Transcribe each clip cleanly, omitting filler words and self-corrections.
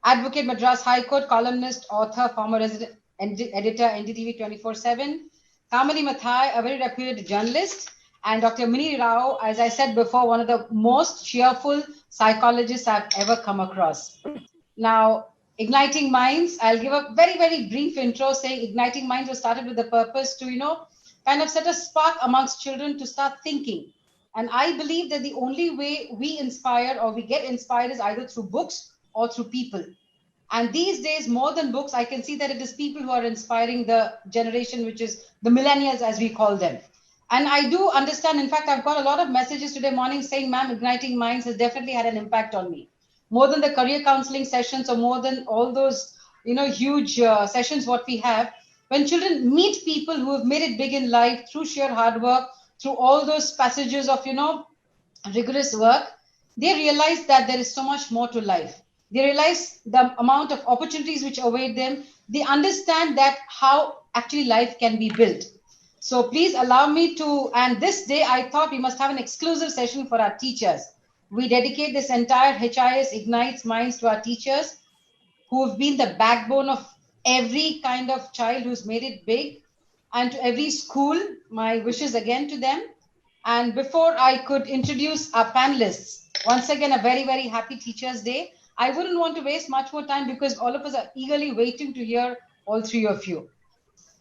Advocate, Madras High Court, columnist, author, former resident editor, NDTV 24/7. Kamali Mathai, a very reputed journalist. And Dr. Mini Rao, as I said before, one of the most cheerful psychologists I've ever come across. Now, Igniting Minds, I'll give a very, very brief intro saying Igniting Minds was started with the purpose to, kind of set a spark amongst children to start thinking. And I believe that the only way we inspire or we get inspired is either through books or through people. And these days, more than books, I can see that it is people who are inspiring the generation, which is the millennials, as we call them. And I do understand. In fact, I've got a lot of messages today morning saying, ma'am, Igniting Minds has definitely had an impact on me. More than the career counseling sessions or more than all those, huge sessions what we have, when children meet people who have made it big in life through sheer hard work, through all those passages of, rigorous work, they realize that there is so much more to life. They realize the amount of opportunities which await them. They understand that how actually life can be built. So please allow me to, and this day I thought we must have an exclusive session for our teachers. We dedicate this entire HIS Ignites Minds to our teachers who have been the backbone of every kind of child who's made it big, and to every school, my wishes again to them. And before I could introduce our panelists, once again, a very, very happy Teachers' Day. I wouldn't want to waste much more time because all of us are eagerly waiting to hear all three of you.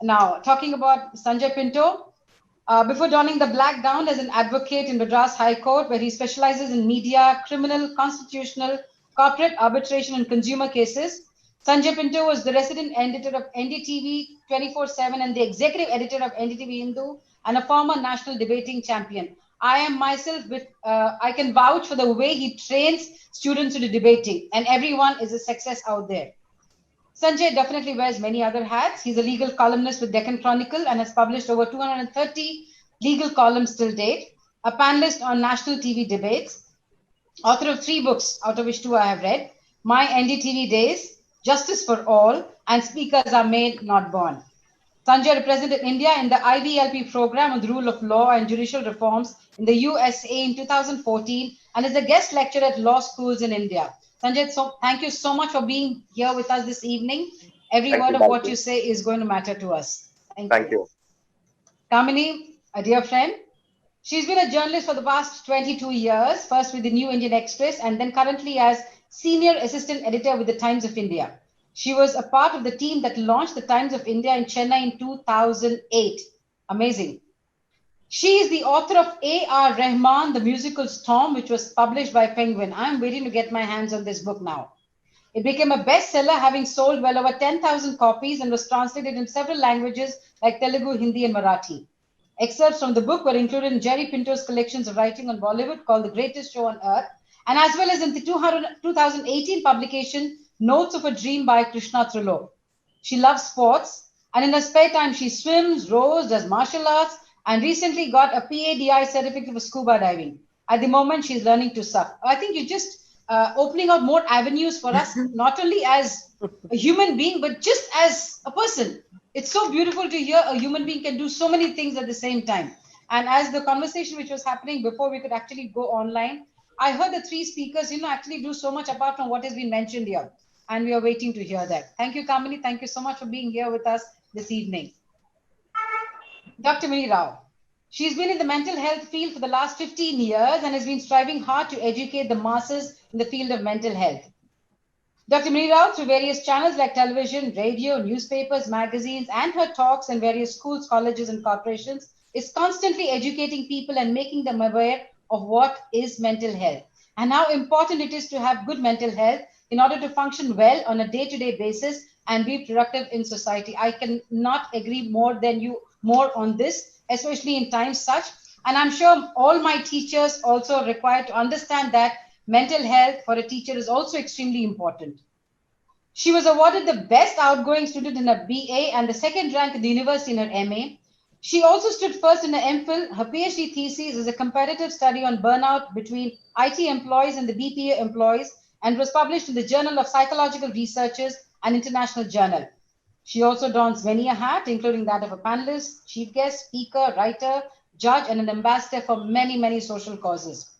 Now, talking about Sanjay Pinto, before donning the black gown as an advocate in Madras High Court, where he specializes in media, criminal, constitutional, corporate, arbitration, and consumer cases, Sanjay Pinto was the resident editor of NDTV 24/7 and the executive editor of NDTV Hindu and a former national debating champion. I am myself, I can vouch for the way he trains students into debating, and everyone is a success out there. Sanjay definitely wears many other hats. He's a legal columnist with Deccan Chronicle and has published over 230 legal columns till date, a panelist on national TV debates, author of 3 books, out of which 2 I have read, My NDTV Days, Justice for All, and Speakers Are Made, Not Born. Sanjay represented India in the IVLP program on the rule of law and judicial reforms in the USA in 2014 and is a guest lecturer at law schools in India. Sanjay, thank you so much for being here with us this evening. Every word of what you say is going to matter to us. Thank you. Kamini, a dear friend, she's been a journalist for the past 22 years, first with the New Indian Express and then currently as senior assistant editor with the Times of India. She was a part of the team that launched the Times of India in Chennai in 2008. Amazing. She is the author of A.R. Rahman, The Musical Storm, which was published by Penguin. I'm waiting to get my hands on this book now. It became a bestseller, having sold well over 10,000 copies and was translated in several languages like Telugu, Hindi, and Marathi. Excerpts from the book were included in Jerry Pinto's collections of writing on Bollywood called The Greatest Show on Earth, and as well as in the 2018 publication Notes of a Dream by Krishna Trilok. She loves sports, and in her spare time, she swims, rows, does martial arts, and recently got a PADI certificate for scuba diving. At the moment, she's learning to surf. I think you're just opening up more avenues for us, not only as a human being, but just as a person. It's so beautiful to hear a human being can do so many things at the same time. And as the conversation which was happening before we could actually go online, I heard the 3 speakers, actually do so much apart from what has been mentioned here. And we are waiting to hear that. Thank you, Kamini. Thank you so much for being here with us this evening. Dr. Mini Rao. She's been in the mental health field for the last 15 years and has been striving hard to educate the masses in the field of mental health. Dr. Mini Rao, through various channels like television, radio, newspapers, magazines, and her talks in various schools, colleges, and corporations, is constantly educating people and making them aware of what is mental health and how important it is to have good mental health in order to function well on a day-to-day basis and be productive in society. I cannot agree more on this, especially in times such. And I'm sure all my teachers also are required to understand that mental health for a teacher is also extremely important. She was awarded the best outgoing student in her BA and the second rank in the university in her MA. She also stood first in her MPhil. Her PhD thesis is a comparative study on burnout between IT employees and the BPO employees and was published in the Journal of Psychological Researchers, an international journal. She also dons many a hat, including that of a panelist, chief guest, speaker, writer, judge, and an ambassador for many, many social causes.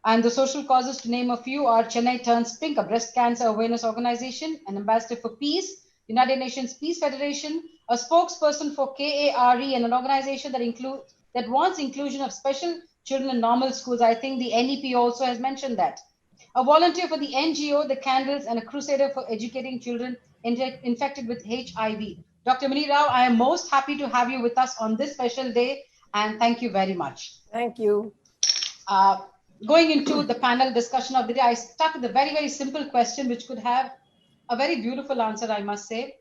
And the social causes, to name a few, are Chennai Turns Pink, a breast cancer awareness organization, an ambassador for peace, United Nations Peace Federation, a spokesperson for KARE, and an organization that wants inclusion of special children in normal schools. I think the NEP also has mentioned that. A volunteer for the NGO, the Candles, and a crusader for educating children infected with HIV. Dr. Mini Rao, I am most happy to have you with us on this special day, and thank you very much. Thank you. Going into the panel discussion of the day, I start with a very, very simple question, which could have a very beautiful answer, I must say.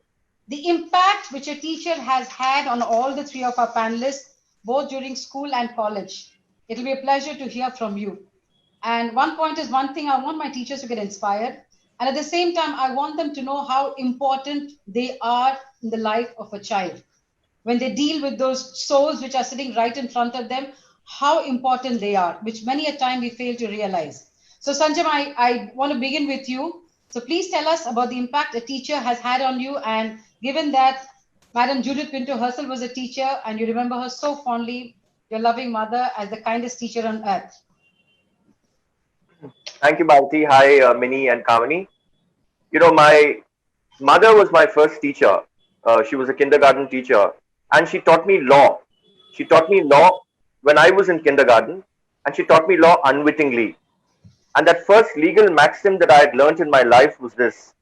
The impact which a teacher has had on all the three of our panelists, both during school and college. It'll be a pleasure to hear from you. And one point is one thing, I want my teachers to get inspired. And at the same time, I want them to know how important they are in the life of a child. When they deal with those souls which are sitting right in front of them, how important they are, which many a time we fail to realize. So Sanjam, I want to begin with you. So please tell us about the impact a teacher has had on you. And given that Madam Judith Pinto herself was a teacher and you remember her so fondly, your loving mother as the kindest teacher on earth. Thank you, Bharti. Hi, Mini and Kamini. You know, my mother was my first teacher. She was a kindergarten teacher and she taught me law. She taught me law when I was in kindergarten, and she taught me law unwittingly. And that first legal maxim that I had learnt in my life was this: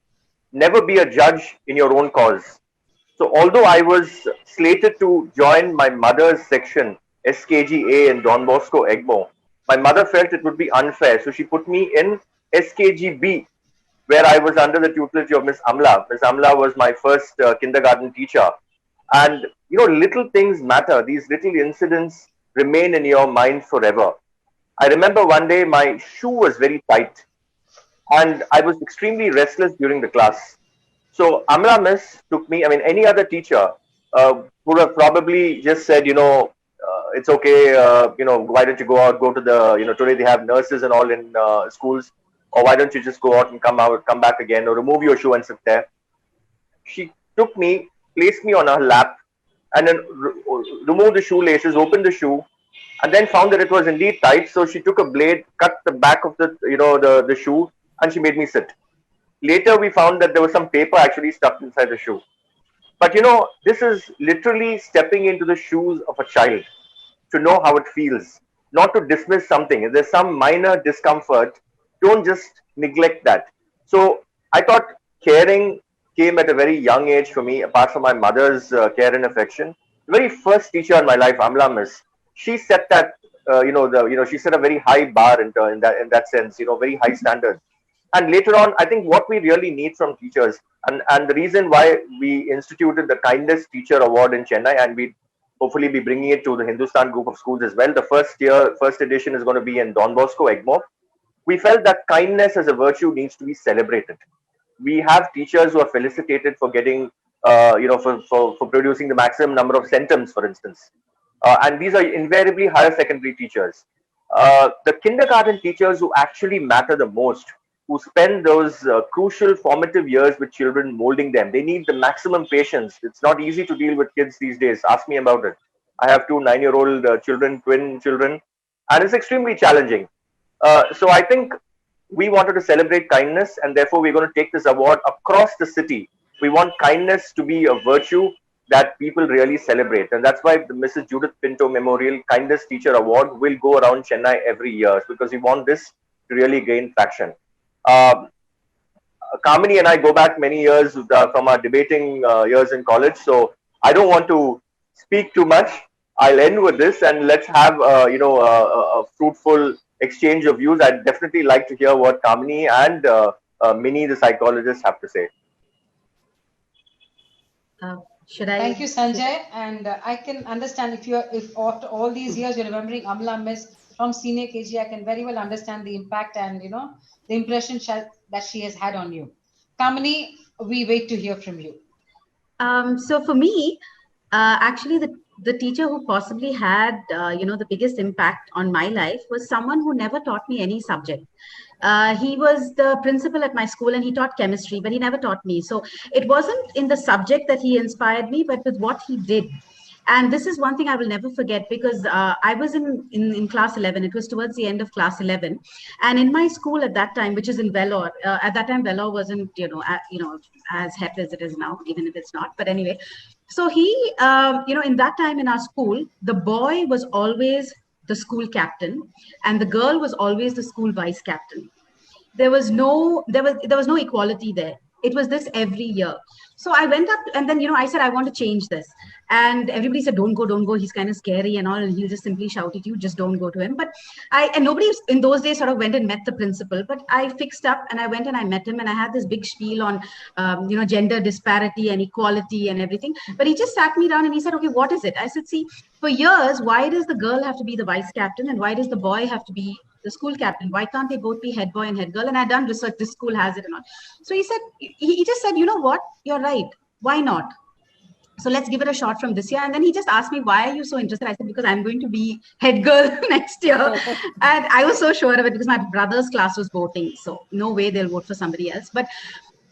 never be a judge in your own cause. So although I was slated to join my mother's section, SKGA in Don Bosco, Egmore, my mother felt it would be unfair. So she put me in SKGB, where I was under the tutelage of Miss Amla. Miss Amla was my first kindergarten teacher. And, you know, little things matter. These little incidents remain in your mind forever. I remember one day my shoe was very tight and I was extremely restless during the class. So Amla Miss took me, I mean, any other teacher would have probably just said, it's okay, why don't you go out, go to the, today they have nurses and all in schools, or why don't you just go out and come back again, or remove your shoe and sit there. She took me, placed me on her lap, and then removed the shoelaces, opened the shoe, and then found that it was indeed tight. So she took a blade, cut the back of the shoe, and she made me sit. Later, we found that there was some paper actually stuck inside the shoe. But this is literally stepping into the shoes of a child to know how it feels, not to dismiss something. If there's some minor discomfort, don't just neglect that. So I thought caring came at a very young age for me, apart from my mother's care and affection. The very first teacher in my life, Amla Miss, she set that, she set a very high bar in that sense, very high standards. And later on, I think what we really need from teachers, and the reason why we instituted the Kindest Teacher Award in Chennai, and we hopefully be bringing it to the Hindustan group of schools as well. The first edition is going to be in Don Bosco, Egmore. We felt that kindness as a virtue needs to be celebrated. We have teachers who are felicitated for getting, for producing the maximum number of centums, for instance. And these are invariably higher secondary teachers. The kindergarten teachers who actually matter the most, who spend those crucial formative years with children, molding them, they need the maximum patience. It's not easy to deal with kids these days. Ask me about it. I have 2 9-year-old children, twin children, and it's extremely challenging. So I think we wanted to celebrate kindness, and therefore we're going to take this award across the city. We want kindness to be a virtue that people really celebrate, and that's why the Mrs. Judith Pinto Memorial Kindest Teacher Award will go around Chennai every year, because we want this to really gain traction. Kamini and I go back many years from our debating years in college, so I don't want to speak too much. I'll end with this, and let's have a fruitful exchange of views. I'd definitely like to hear what Kamini and Mini, the psychologist, have to say. Should I? Thank you, Sanjay. And I can understand if after all these years you're remembering Amla Miss from senior KG, I can very well understand the impact and the impression that she has had on you. Kamini, we wait to hear from you. So for me, actually the teacher who possibly had the biggest impact on my life was someone who never taught me any subject. He was the principal at my school and he taught chemistry, but he never taught me. So it wasn't in the subject that he inspired me, but with what he did. And this is one thing I will never forget, because I was in class 11. It was towards the end of class 11. And in my school at that time, which is in Vellore, at that time, Vellore wasn't, as hep as it is now, even if it's not. But anyway, so he, in that time in our school, the boy was always the school captain and the girl was always the school vice captain. There was no equality there. It was this every year. So I went up and then I said I want to change this, and everybody said don't go, he's kind of scary and all, and he'll just simply shout at you, just don't go to him. But nobody in those days sort of went and met the principal, but I fixed up and I went and I met him, and I had this big spiel on gender disparity and equality and everything. But he just sat me down and he said, okay, what is it? I said, see, for years, why does the girl have to be the vice captain and why does the boy have to be the school captain? Why can't they both be head boy and head girl? And I've done research, this school has it and all. So he just said, you know what, you're right, why not? So let's give it a shot from this year. And then he just asked me, why are you so interested? I said, because I'm going to be head girl next year. And I was so sure of it because my brother's class was voting, so no way they'll vote for somebody else. But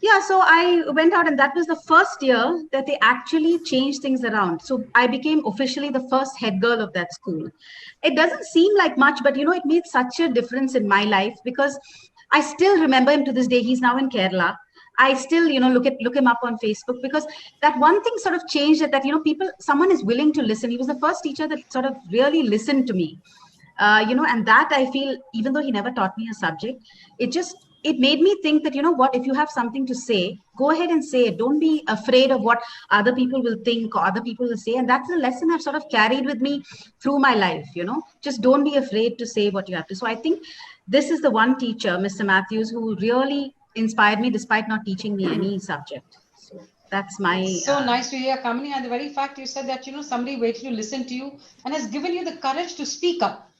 yeah, so I went out, and that was the first year that they actually changed things around. So I became officially the first head girl of that school. It doesn't seem like much, but it made such a difference in my life, because I still remember him to this day. He's now in Kerala. I still, look him up on Facebook, because that one thing sort of changed it, that, someone is willing to listen. He was the first teacher that sort of really listened to me, and that I feel, even though he never taught me a subject, it made me think that, what, if you have something to say, go ahead and say it. Don't be afraid of what other people will think or other people will say. And that's a lesson I've sort of carried with me through my life, just don't be afraid to say what you have to. So I think this is the one teacher, Mr. Matthews, who really inspired me despite not teaching me any subject. So that's my... So nice to hear, Kamini. And the very fact you said that, somebody waited to listen to you and has given you the courage to speak up.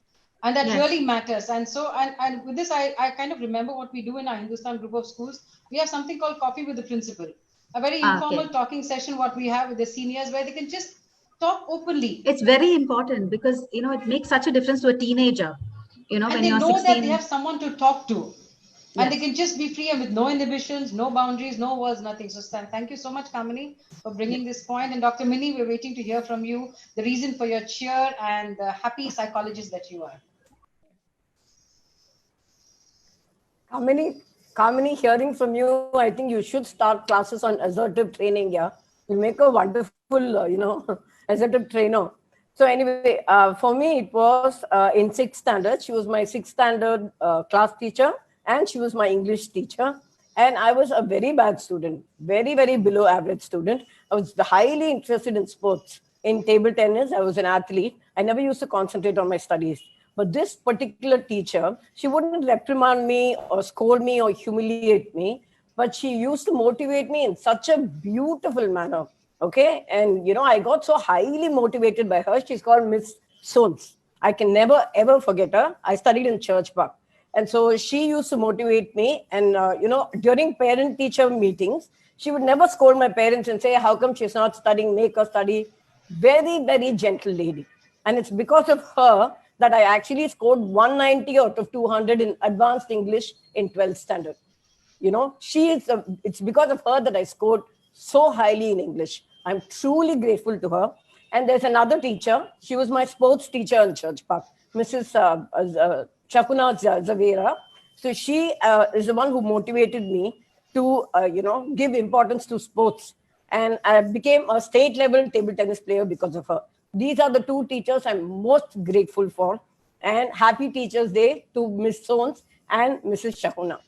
And that really matters. And so, and with this, I kind of remember what we do in our Hindustan group of schools. We have something called Coffee with the Principal, a very informal talking session, what we have with the seniors, where they can just talk openly. It's very important, because, it makes such a difference to a teenager, and when they you're know 16. that they have someone to talk to. And they can just be free and with no inhibitions, no boundaries, no words, nothing. So thank you so much, Kamini, for bringing this point. And Dr. Mini, we're waiting to hear from you, the reason for your cheer and the happy psychologist that you are. Kamini, hearing from you, I think you should start classes on assertive training. Yeah, you make a wonderful, assertive trainer. So anyway, for me, it was in 6th standard. She was my 6th standard class teacher, and she was my English teacher. And I was a very bad student, very, very below average student. I was highly interested in sports. In table tennis, I was an athlete. I never used to concentrate on my studies. But this particular teacher, she wouldn't reprimand me or scold me or humiliate me, but she used to motivate me in such a beautiful manner. Okay. And, I got so highly motivated by her. She's called Miss Soons. I can never, ever forget her. I studied in Church Park. And so she used to motivate me. And, during parent-teacher meetings, she would never scold my parents and say, how come she's not studying, make her study. Very, very gentle lady. And it's because of her that I actually scored 190 out of 200 in advanced English in 12th standard. It's because of her that I scored so highly in English. I'm truly grateful to her. And there's another teacher. She was my sports teacher in Church Park, Mrs. Shakuna Zavera. So she is the one who motivated me to, give importance to sports. And I became a state level table tennis player because of her. These are the 2 teachers I'm most grateful for. And happy Teachers Day to Miss Soons and Mrs. Shahuna.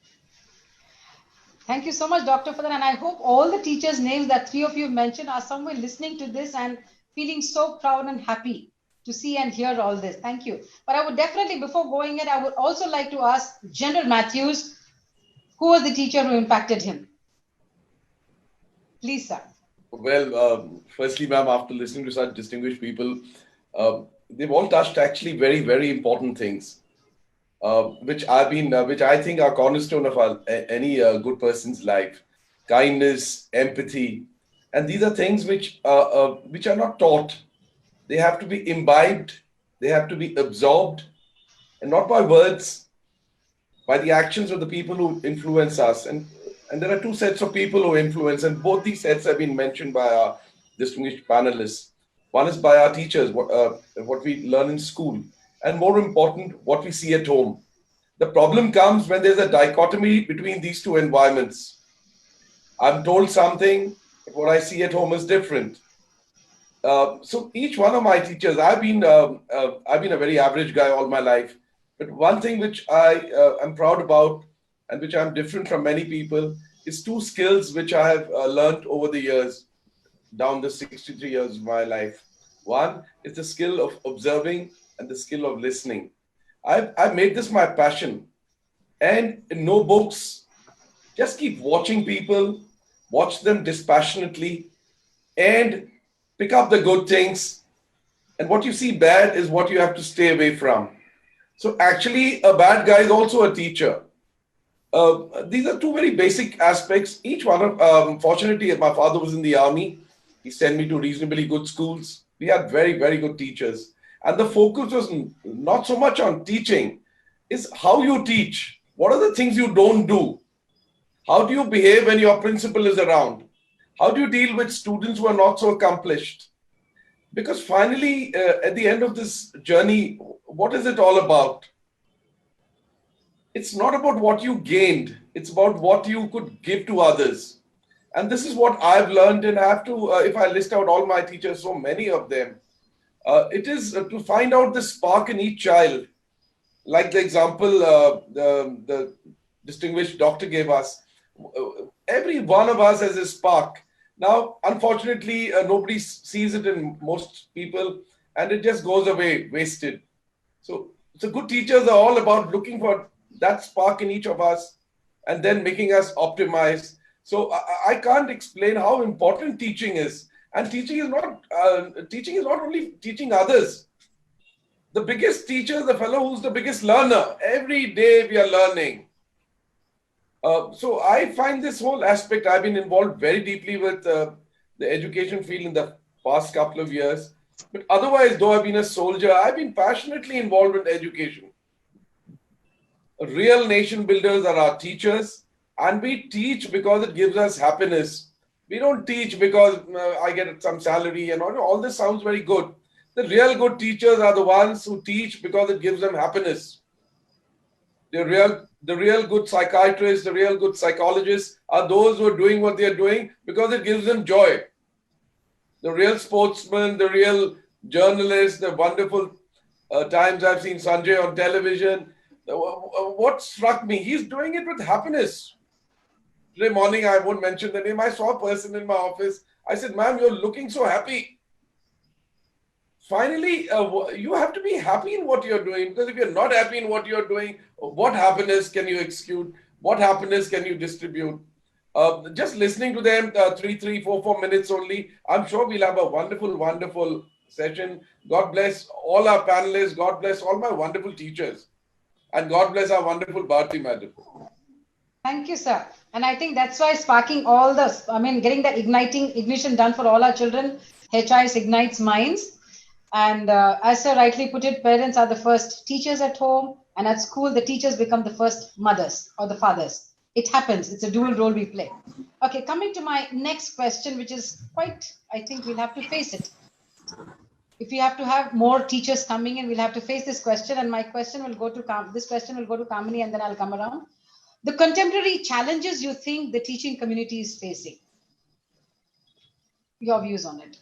Thank you so much, Doctor, for that. And I hope all the teachers' names that 3 of you mentioned are somewhere listening to this and feeling so proud and happy to see and hear all this. Thank you. But I would definitely, before going in, I would also like to ask General Matthews, who was the teacher who impacted him? Please, sir. Well, firstly, ma'am, after listening to such distinguished people, they've all touched actually very, very important things, which I think are cornerstone of any good person's life: kindness, empathy, and these are things which are not taught. They have to be imbibed, they have to be absorbed, and not by words, by the actions of the people who influence us. And there are 2 sets of people who influence, and both these sets have been mentioned by our distinguished panelists. One is by our teachers, what we learn in school, and more important, what we see at home. The problem comes when there's a dichotomy between these two environments. I'm told something, but what I see at home is different. So each one of my teachers, I've been a very average guy all my life, but one thing which I am proud about and which I'm different from many people is two skills which I have learned over the years, down the 63 years of my life. One is the skill of observing and the skill of listening. I've made this my passion, and in no books, just keep watching people, watch them dispassionately, and pick up the good things. And what you see bad is what you have to stay away from. So actually, a bad guy is also a teacher. These are two very basic aspects. Each one of, fortunately, my father was in the army. He sent me to reasonably good schools. We had very, very good teachers. And the focus was not so much on teaching, is how you teach. What are the things you don't do? How do you behave when your principal is around? How do you deal with students who are not so accomplished? Because finally, at the end of this journey, what is it all about? It's not about what you gained. It's about what you could give to others. And this is what I've learned, and I have to, if I list out all my teachers, so many of them, it is to find out the spark in each child. Like the example the distinguished doctor gave us, every one of us has a spark. Now, unfortunately, nobody sees it in most people, and it just goes away, wasted. So good teachers are all about looking for that spark in each of us and then making us optimize. So I can't explain how important teaching is. And teaching is not only teaching others. The biggest teacher is the fellow who's the biggest learner. Every day we are learning. So I find this whole aspect, I've been involved very deeply with the education field in the past couple of years. But otherwise, though I've been a soldier, I've been passionately involved in education. Real nation builders are our teachers, and we teach because it gives us happiness. We don't teach because I get some salary and all this sounds very good. The real good teachers are the ones who teach because it gives them happiness. The real good psychiatrists, the real good psychologists are those who are doing what they are doing because it gives them joy. The real sportsmen, the real journalists, the wonderful times I've seen Sanjay on television, what struck me, he's doing it with happiness. Today morning, I won't mention the name, I saw a person in my office. I said, ma'am, you're looking so happy. Finally, you have to be happy in what you're doing, because if you're not happy in what you're doing, what happiness can you execute? What happiness can you distribute? Just listening to them 3, 4 minutes only, I'm sure we'll have a wonderful, wonderful session. God bless all our panelists. God bless all my wonderful teachers. And God bless our wonderful Bharti madam. Thank you, sir. And I think that's why sparking all the, getting that ignition done for all our children, HIS ignites minds. And as sir rightly put it, parents are the first teachers at home, and at school, the teachers become the first mothers or the fathers. It happens. It's a dual role we play. Okay, coming to my next question, which is quite, I think we'll have to face it. If we have to have more teachers coming in, we'll have to face this question. And my question will go to, this question will go to Kamini, and then I'll come around. The contemporary challenges you think the teaching community is facing. Your views on it.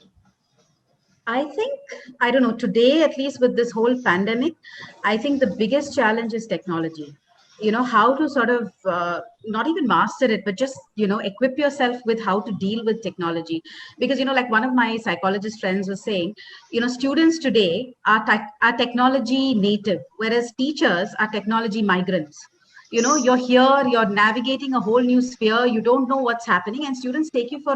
I think, I don't know, today, at least with this whole pandemic, I think the biggest challenge is technology. You know, how to sort of not even master it, but just, equip yourself with how to deal with technology. Because, like one of my psychologist friends was saying, students today are technology native, whereas teachers are technology migrants. You're here, you're navigating a whole new sphere, you don't know what's happening, and students take you for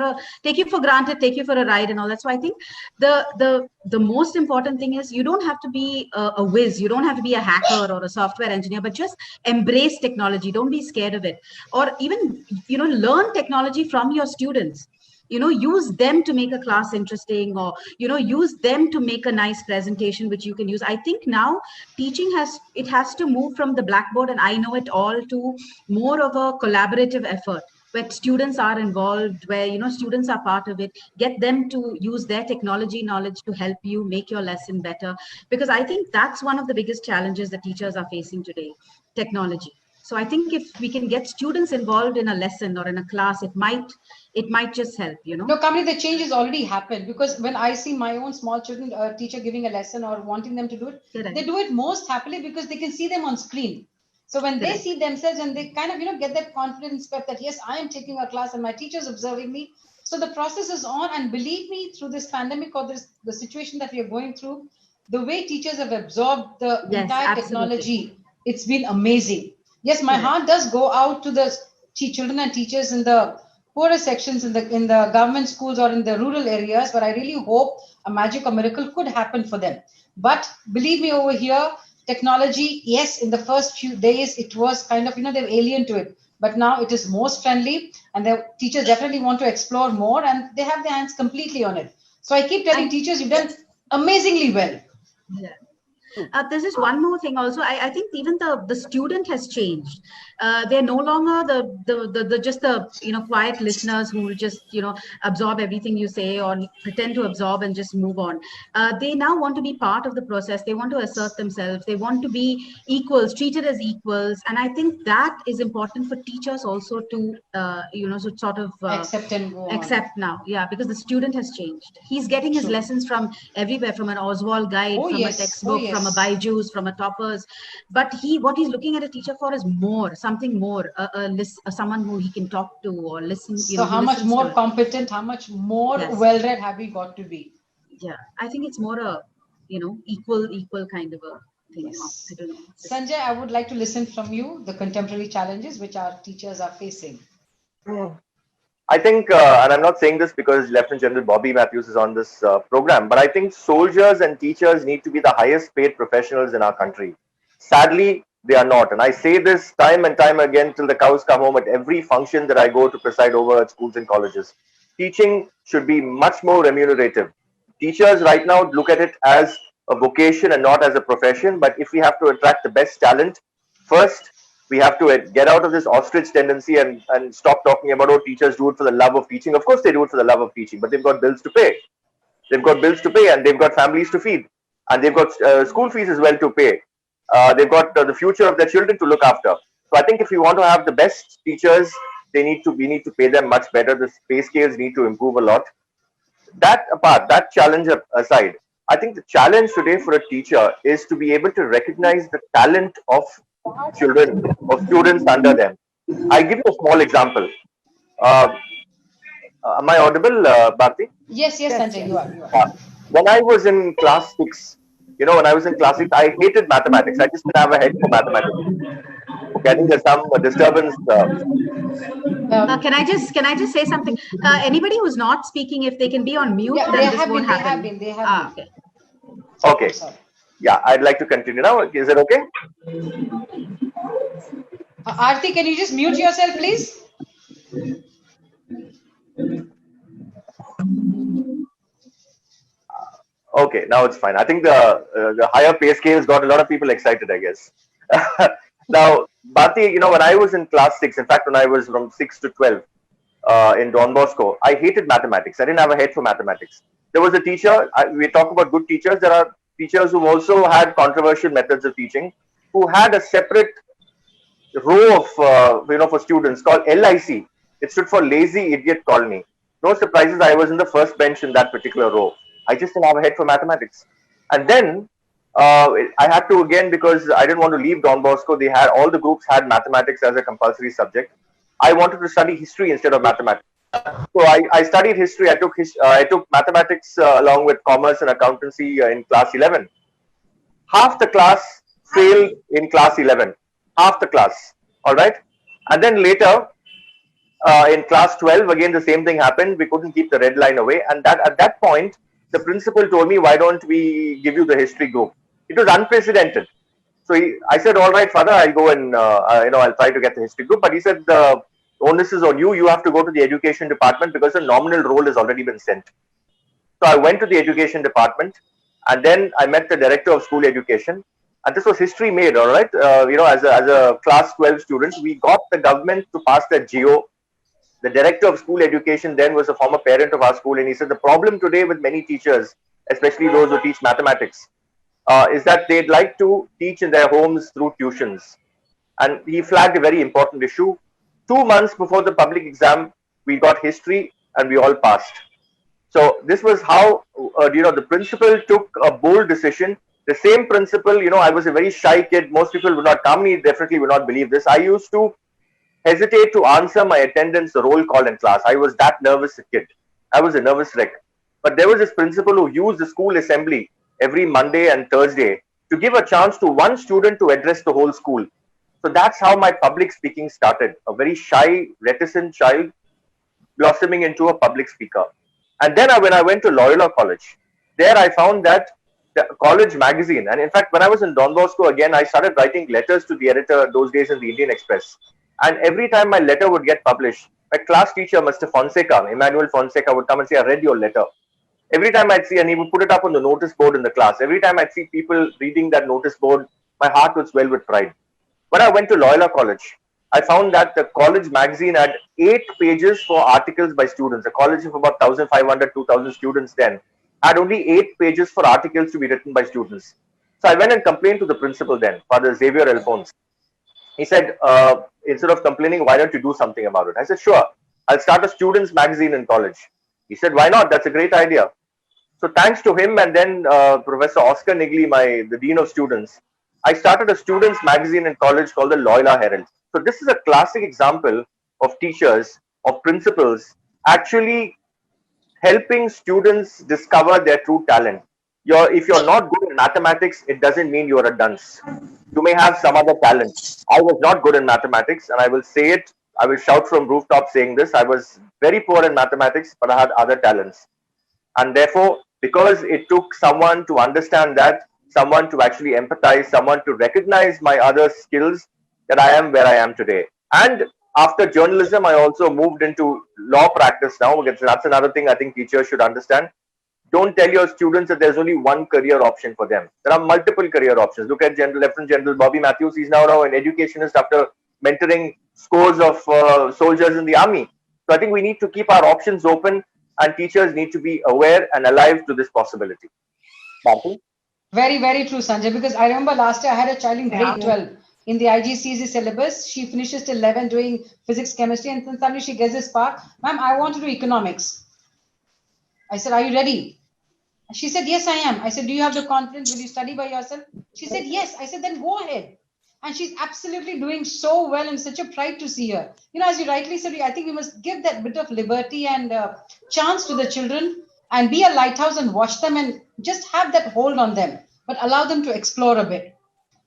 granted, take you for a ride and all that. So I think the most important thing is you don't have to be a whiz, you don't have to be a hacker or a software engineer, but just embrace technology. Don't be scared of it. Or even, learn technology from your students. Use them to make a class interesting, or, use them to make a nice presentation, which you can use. I think now teaching has to move from the blackboard and I know it all to more of a collaborative effort. where students are involved, where students are part of it. Get them to use their technology knowledge to help you make your lesson better, because I think that's one of the biggest challenges that teachers are facing today, technology. So I think if we can get students involved in a lesson or in a class, it might just help. No, Kamini, the change has already happened, because when I see my own small children, a teacher giving a lesson or wanting them to do it, Correct. they do it most happily because they can see them on screen. So when they Correct. see themselves and they kind of, get that confidence pep that, yes, I am taking a class and my teacher's observing me. So the process is on. And believe me, through this pandemic or the situation that we are going through, the way teachers have absorbed the Yes, entire absolutely. technology, it's been amazing. Yes, my Correct. heart does go out to the children and teachers in the poorer sections in the government schools or in the rural areas, but I really hope a magic or miracle could happen for them. But believe me, over here, technology, yes, in the first few days it was kind of they're alien to it, but now it is most friendly, and the teachers definitely want to explore more, and they have their hands completely on it. So I keep telling teachers, you've done amazingly well. Yeah. There's just one more thing also. I think even the student has changed. They're no longer the just the quiet listeners who will just absorb everything you say or pretend to absorb and just move on. They now want to be part of the process. They want to assert themselves. They want to be equals, treated as equals. And I think that is important for teachers also to sort of Accept and go on. accept now. Yeah, because the student has changed. He's getting his True. lessons from everywhere, from an Oswald guide, Oh, from yes. a textbook, Oh, yes. from a Byju's, from a Toppers. But what he's looking at a teacher for is more, something more, someone who he can talk to or listen. So how much more competent, how much more Yes. well-read have we got to be? Yeah, I think it's more a equal kind of a thing. Yes. I don't know. Sanjay, I would like to listen from you the contemporary challenges which our teachers are facing. I think, and I'm not saying this because Lieutenant General Bobby Matthews is on this program, but I think soldiers and teachers need to be the highest paid professionals in our country. Sadly, they are not. And I say this time and time again till the cows come home at every function that I go to preside over at schools and colleges. Teaching should be much more remunerative. Teachers right now look at it as a vocation and not as a profession. But if we have to attract the best talent, first, we have to get out of this ostrich tendency and stop talking about, oh, teachers do it for the love of teaching. Of course they do it for the love of teaching, but they've got bills to pay. They've got bills to pay and they've got families to feed. And they've got school fees as well to pay. They've got the future of their children to look after. So I think if we want to have the best teachers, we need to pay them much better. The pay scales need to improve a lot. That apart, that challenge aside, I think the challenge today for a teacher is to be able to recognize the talent of children or students under them. I give you a small example. Am I audible, Bharti? Yes, Sanjay, you are. When I was in class 6, when I was in class 6, I hated mathematics. I just didn't have a head for mathematics. Okay, I think there's some disturbance. Can I just say something? Anybody who's not speaking, if they can be on mute, Yeah, then this won't happen. They have been. Okay. Yeah, I'd like to continue now. Is it okay? Aarti, can you just mute yourself, please? Okay, now it's fine. I think the higher pay scales got a lot of people excited, I guess. Now, Bharti, when I was in class 6, in fact, when I was from 6 to 12 in Don Bosco, I hated mathematics. I didn't have a head for mathematics. There was a teacher, we talk about good teachers, there are teachers who also had controversial methods of teaching, who had a separate row of, for students called LIC. It stood for Lazy Idiot Colony. No surprises, I was in the first bench in that particular row. I just didn't have a head for mathematics. And then I had to, again, because I didn't want to leave Don Bosco, all the groups had mathematics as a compulsory subject. I wanted to study history instead of mathematics. So I studied history. I took mathematics along with commerce and accountancy in class 11. Half the class failed in class 11. Half the class. All right. And then later in class 12, again, the same thing happened. We couldn't keep the red line away. And at that point, the principal told me, why don't we give you the history group? It was unprecedented. So I said, all right, father, I'll go and, I'll try to get the history group. But he said, the onus is on you. You have to go to the education department because the nominal roll has already been sent. So I went to the education department and then I met the director of school education. And this was history made, all right. As a class 12 student, we got the government to pass that GO The director of school education then was a former parent of our school, and he said the problem today with many teachers, especially those who teach mathematics, is that they'd like to teach in their homes through tuitions. And he flagged a very important issue. 2 months before the public exam, we got history and we all passed. So this was how, the principal took a bold decision. The same principal, I was a very shy kid. Most people would not come. Me definitely would not believe this. I used to hesitate to answer my attendance roll call in class. I was that nervous a kid. I was a nervous wreck. But there was this principal who used the school assembly every Monday and Thursday to give a chance to one student to address the whole school. So that's how my public speaking started. A very shy, reticent child blossoming into a public speaker. And then when I went to Loyola College, there I found that the college magazine, and in fact, when I was in Don Bosco again, I started writing letters to the editor those days in the Indian Express. And every time my letter would get published, my class teacher, Mr. Fonseca, Emmanuel Fonseca, would come and say, I read your letter. Every time I'd see, and he would put it up on the notice board in the class. Every time I'd see people reading that notice board, my heart would swell with pride. When I went to Loyola College, I found that the college magazine had 8 pages for articles by students. A college of about 1,500, 2,000 students then had only 8 pages for articles to be written by students. So I went and complained to the principal then, Father Xavier Alphonse. He said, instead of complaining, why don't you do something about it? I said, sure, I'll start a students magazine in college. He said, why not? That's a great idea. So thanks to him and then Professor Oscar Niggli, the Dean of Students, I started a students magazine in college called the Loyola Herald. So this is a classic example of teachers, of principals, actually helping students discover their true talent. If you're not good in mathematics, it doesn't mean you're a dunce. You may have some other talent. I was not good in mathematics, and I will say it. I will shout from rooftop saying this. I was very poor in mathematics, but I had other talents. And therefore, because it took someone to understand that, someone to actually empathize, someone to recognize my other skills, that I am where I am today. And after journalism, I also moved into law practice now. That's another thing I think teachers should understand. Don't tell your students that there's only one career option for them. There are multiple career options. Look at Lieutenant General Bobby Matthews. He's now an educationist after mentoring scores of soldiers in the army. So I think we need to keep our options open, and teachers need to be aware and alive to this possibility. Bharti? Very, very true, Sanjay, because I remember last year I had a child in grade 12 in the IGCSE syllabus. She finishes till 11 doing physics, chemistry, and then suddenly she gets this spark. Ma'am, I want to do economics. I said, are you ready? She said, yes, I am. I said, do you have the confidence? Will you study by yourself? She said, yes. I said, then go ahead. And she's absolutely doing so well, and such a pride to see her. As you rightly said, I think we must give that bit of liberty and chance to the children and be a lighthouse and watch them and just have that hold on them, but allow them to explore a bit.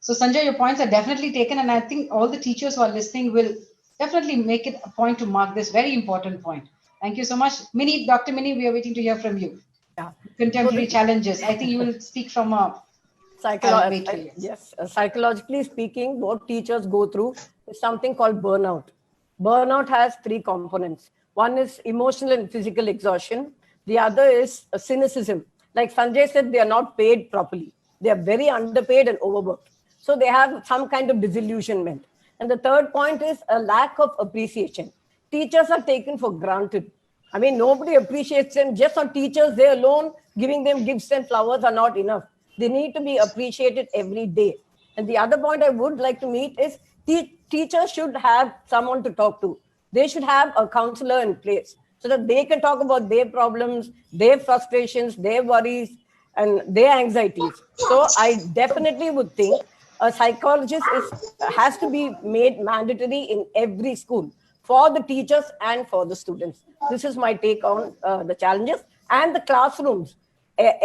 So Sanjay, your points are definitely taken, and I think all the teachers who are listening will definitely make it a point to mark this very important point. Thank you so much. Dr. Mini, we are waiting to hear from you. Yeah. Contemporary challenges. I think you will speak from a psychologically speaking, what teachers go through is something called burnout. Burnout has 3 components. One is emotional and physical exhaustion. The other is cynicism. Like Sanjay said, they are not paid properly. They are very underpaid and overworked. So they have some kind of disillusionment. And the third point is a lack of appreciation. Teachers are taken for granted. I mean, nobody appreciates them. Just on teachers, they alone, giving them gifts and flowers are not enough. They need to be appreciated every day. And the other point I would like to meet is teachers should have someone to talk to. They should have a counselor in place so that they can talk about their problems, their frustrations, their worries, and their anxieties. So I definitely would think a psychologist has to be made mandatory in every school for the teachers and for the students. This is my take on the challenges and the classrooms. There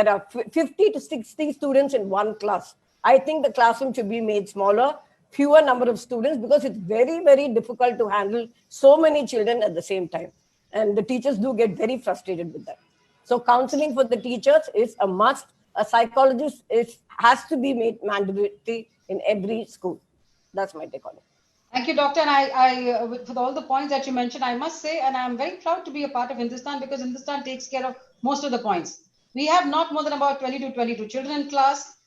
are 50 to 60 students in one class. I think the classroom should be made smaller, fewer number of students, because it's very, very difficult to handle so many children at the same time. And the teachers do get very frustrated with that. So counseling for the teachers is a must. A psychologist has to be made mandatory in every school. That's my take on it. Thank you, Doctor. And I with all the points that you mentioned, I must say, and I'm very proud to be a part of Hindustan, because Hindustan takes care of most of the points. We have not more than about 20 to 22 children in class.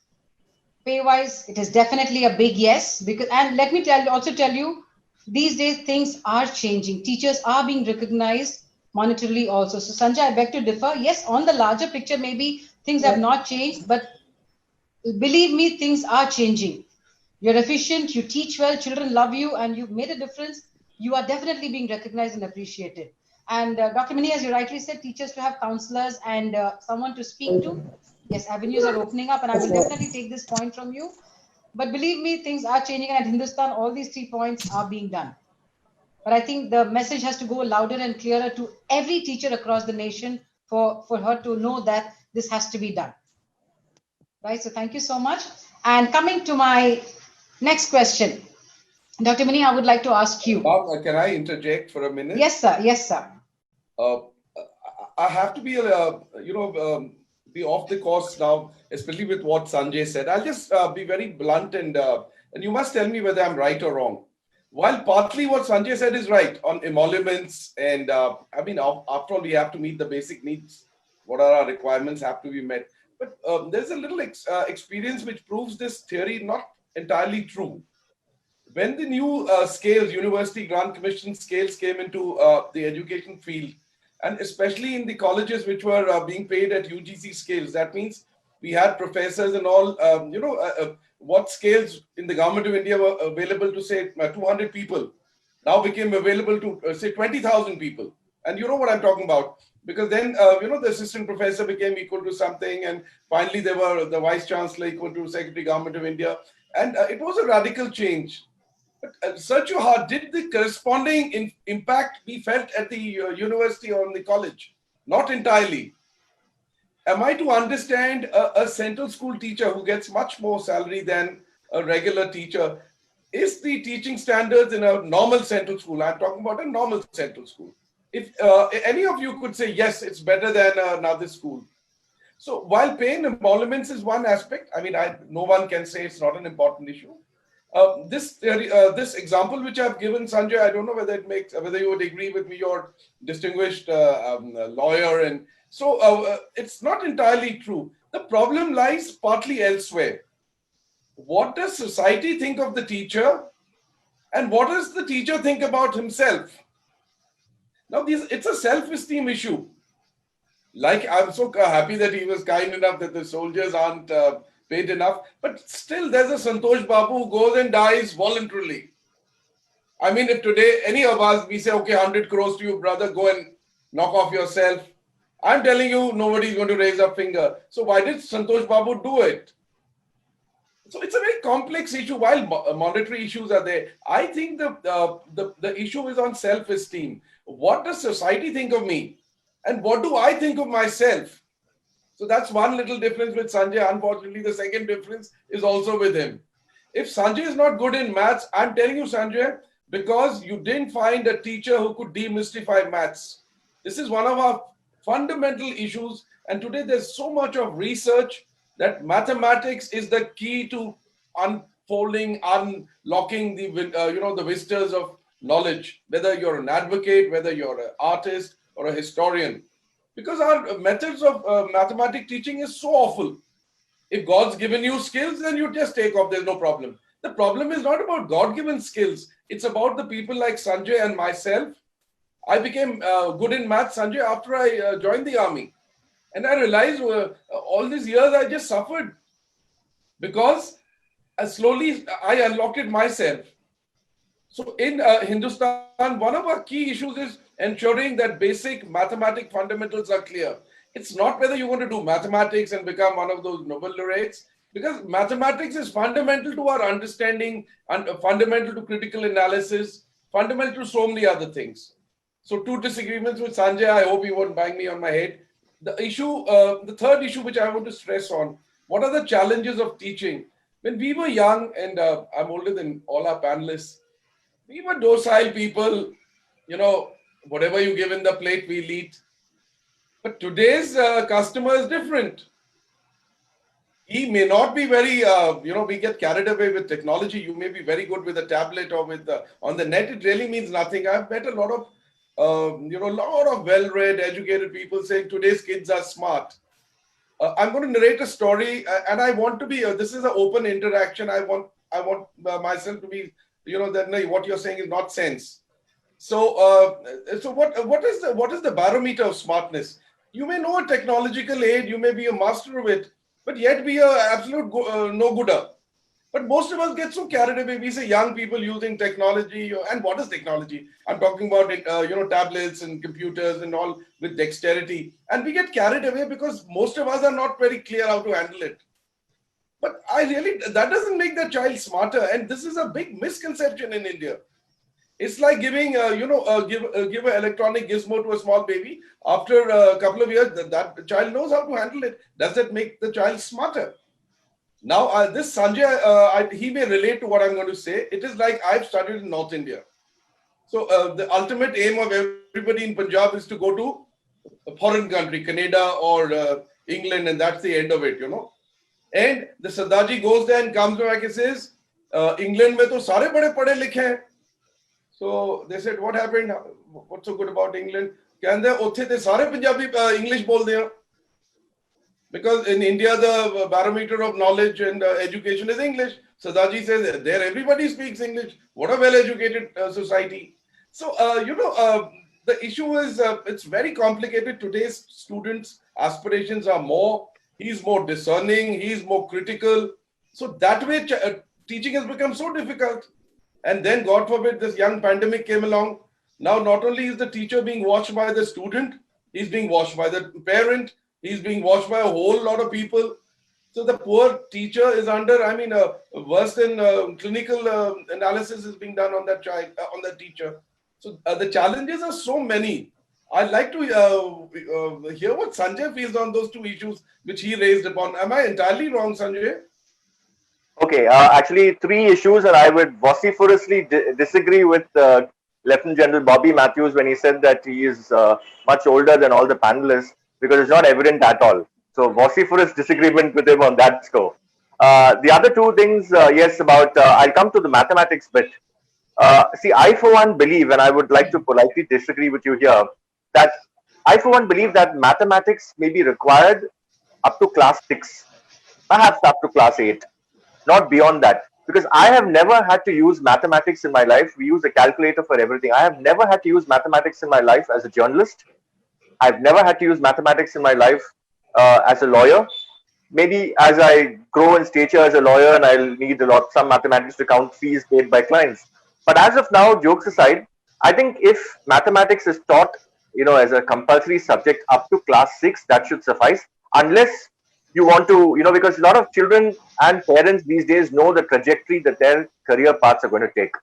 Pay-wise, it is definitely a big yes. And let me also tell you, these days things are changing. Teachers are being recognized monetarily also. So Sanjay, I beg to differ. Yes, on the larger picture, maybe things have not changed, but believe me, things are changing. You're efficient, you teach well, children love you, and you've made a difference. You are definitely being recognized and appreciated. And Dr. Mini, as you rightly said, teachers to have counselors and someone to speak to. Yes, avenues are opening up, and I will definitely take this point from you. But believe me, things are changing, and at Hindustan, all these 3 points are being done. But I think the message has to go louder and clearer to every teacher across the nation for her to know that this has to be done. Right? So thank you so much. And coming to my next question, Dr. Mini, I would like to ask you. Bob, can I interject for a minute? Yes, sir. Yes, sir. I have to be, be off the course now, especially with what Sanjay said. I'll just be very blunt and you must tell me whether I'm right or wrong. While partly what Sanjay said is right on emoluments and I mean, after all, we have to meet the basic needs. What are our requirements have to be met. But there's a little experience which proves this theory not entirely true. When the new scales, University Grant Commission scales came into the education field, and especially in the colleges which were being paid at UGC scales, that means we had professors and all, what scales in the government of India were available to say 200 people now became available to say 20,000 people. And you know what I'm talking about, because then, the assistant professor became equal to something, and finally there were the vice chancellor equal to Secretary Government of India. And it was a radical change. But search your heart, did the corresponding impact be felt at the university or in the college? Not entirely. Am I to understand a central school teacher who gets much more salary than a regular teacher? Is the teaching standards in a normal central school, I'm talking about a normal central school, if any of you could say, yes, it's better than another school. So while paying emoluments is one aspect, I mean, no one can say it's not an important issue. This example which I've given, Sanjay, I don't know whether you would agree with me, you're distinguished lawyer, and so it's not entirely true. The problem lies partly elsewhere. What does society think of the teacher, and what does the teacher think about himself? Now, it's a self-esteem issue. Like, I'm so happy that he was kind enough that the soldiers aren't paid enough, but still there's a Santosh Babu who goes and dies voluntarily. I mean, if today any of us, we say, okay, 100 crores to you, brother, go and knock off yourself. I'm telling you, nobody's going to raise a finger. So why did Santosh Babu do it? So it's a very complex issue. While monetary issues are there, I think the issue is on self-esteem. What does society think of me? And what do I think of myself? So that's one little difference with Sanjay. Unfortunately, the second difference is also with him. If Sanjay is not good in maths, I'm telling you, Sanjay, because you didn't find a teacher who could demystify maths. This is one of our fundamental issues. And today there's so much of research that mathematics is the key to unfolding, unlocking the vistas of knowledge, whether you're an advocate, whether you're an artist or a historian. Because our methods of mathematics teaching is so awful. If God's given you skills, then you just take off, there's no problem. The problem is not about God-given skills. It's about the people like Sanjay and myself. I became good in maths, Sanjay, after I joined the army. And I realized all these years I just suffered because slowly I unlocked it myself. So in Hindustan, one of our key issues is ensuring that basic mathematic fundamentals are clear. It's not whether you want to do mathematics and become one of those Nobel laureates, because mathematics is fundamental to our understanding and fundamental to critical analysis, fundamental to so many other things. So two disagreements with Sanjay. I hope he won't bang me on my head. The issue, the third issue which I want to stress on, what are the challenges of teaching? When we were young, and I'm older than all our panelists, we were docile people, whatever you give in the plate, we'll eat. But today's customer is different. He may not be very, we get carried away with technology. You may be very good with a tablet or with on the net. It really means nothing. I've met a lot of, lot of well-read, educated people saying today's kids are smart. I'm going to narrate a story, and I want to be. This is an open interaction. I want myself to be that no, what you're saying is not sense. So, what is the barometer of smartness? You may know a technological aid, you may be a master of it, but yet be a absolute no gooder. But most of us get so carried away. We say young people using technology, and what is technology? I'm talking about tablets and computers and all with dexterity, and we get carried away because most of us are not very clear how to handle it. But that doesn't make the child smarter, and this is a big misconception in India. It's like giving, give an electronic gizmo to a small baby. After a couple of years, that child knows how to handle it. Does that make the child smarter? Now, this Sanjay, he may relate to what I'm going to say. It is like I've studied in North India. So the ultimate aim of everybody in Punjab is to go to a foreign country, Canada or England, and that's the end of it, And the Sardaji goes there and comes back and says, England mein to sare bade padhe likhe hain. So they said, what happened? What's so good about England? Kehande othe te sare Punjabi English bolde hain. Because in India, the barometer of knowledge and education is English. Sardaji says, there everybody speaks English. What a well-educated society. So, the issue is, it's very complicated. Today's students' aspirations are more. He's more discerning. He's more critical. So that way, teaching has become so difficult. And then, God forbid, this young pandemic came along. Now, not only is the teacher being watched by the student, he's being watched by the parent. He's being watched by a whole lot of people. So the poor teacher is under, worse than clinical analysis is being done on that child, on that teacher. So the challenges are so many. I'd like to hear what Sanjay feels on those two issues which he raised upon. Am I entirely wrong, Sanjay? Okay, actually 3 issues, and I would vociferously disagree with Lieutenant General Bobby Matthews when he said that he is much older than all the panelists, because it's not evident at all. So vociferous disagreement with him on that score. The other 2 things, yes, about, I'll come to the mathematics bit. See, I for one believe, and I would like to politely disagree with you here, that I for one believe that mathematics may be required up to class 6, perhaps up to class 8, not beyond that. Because I have never had to use mathematics in my life. We use a calculator for everything. I have never had to use mathematics in my life as a journalist. I've never had to use mathematics in my life as a lawyer. Maybe as I grow in stature as a lawyer and I'll need some mathematics to count fees paid by clients. But as of now, jokes aside, I think if mathematics is taught, as a compulsory subject up to class 6, that should suffice. Unless you want to, because a lot of children and parents these days know the trajectory that their career paths are going to take.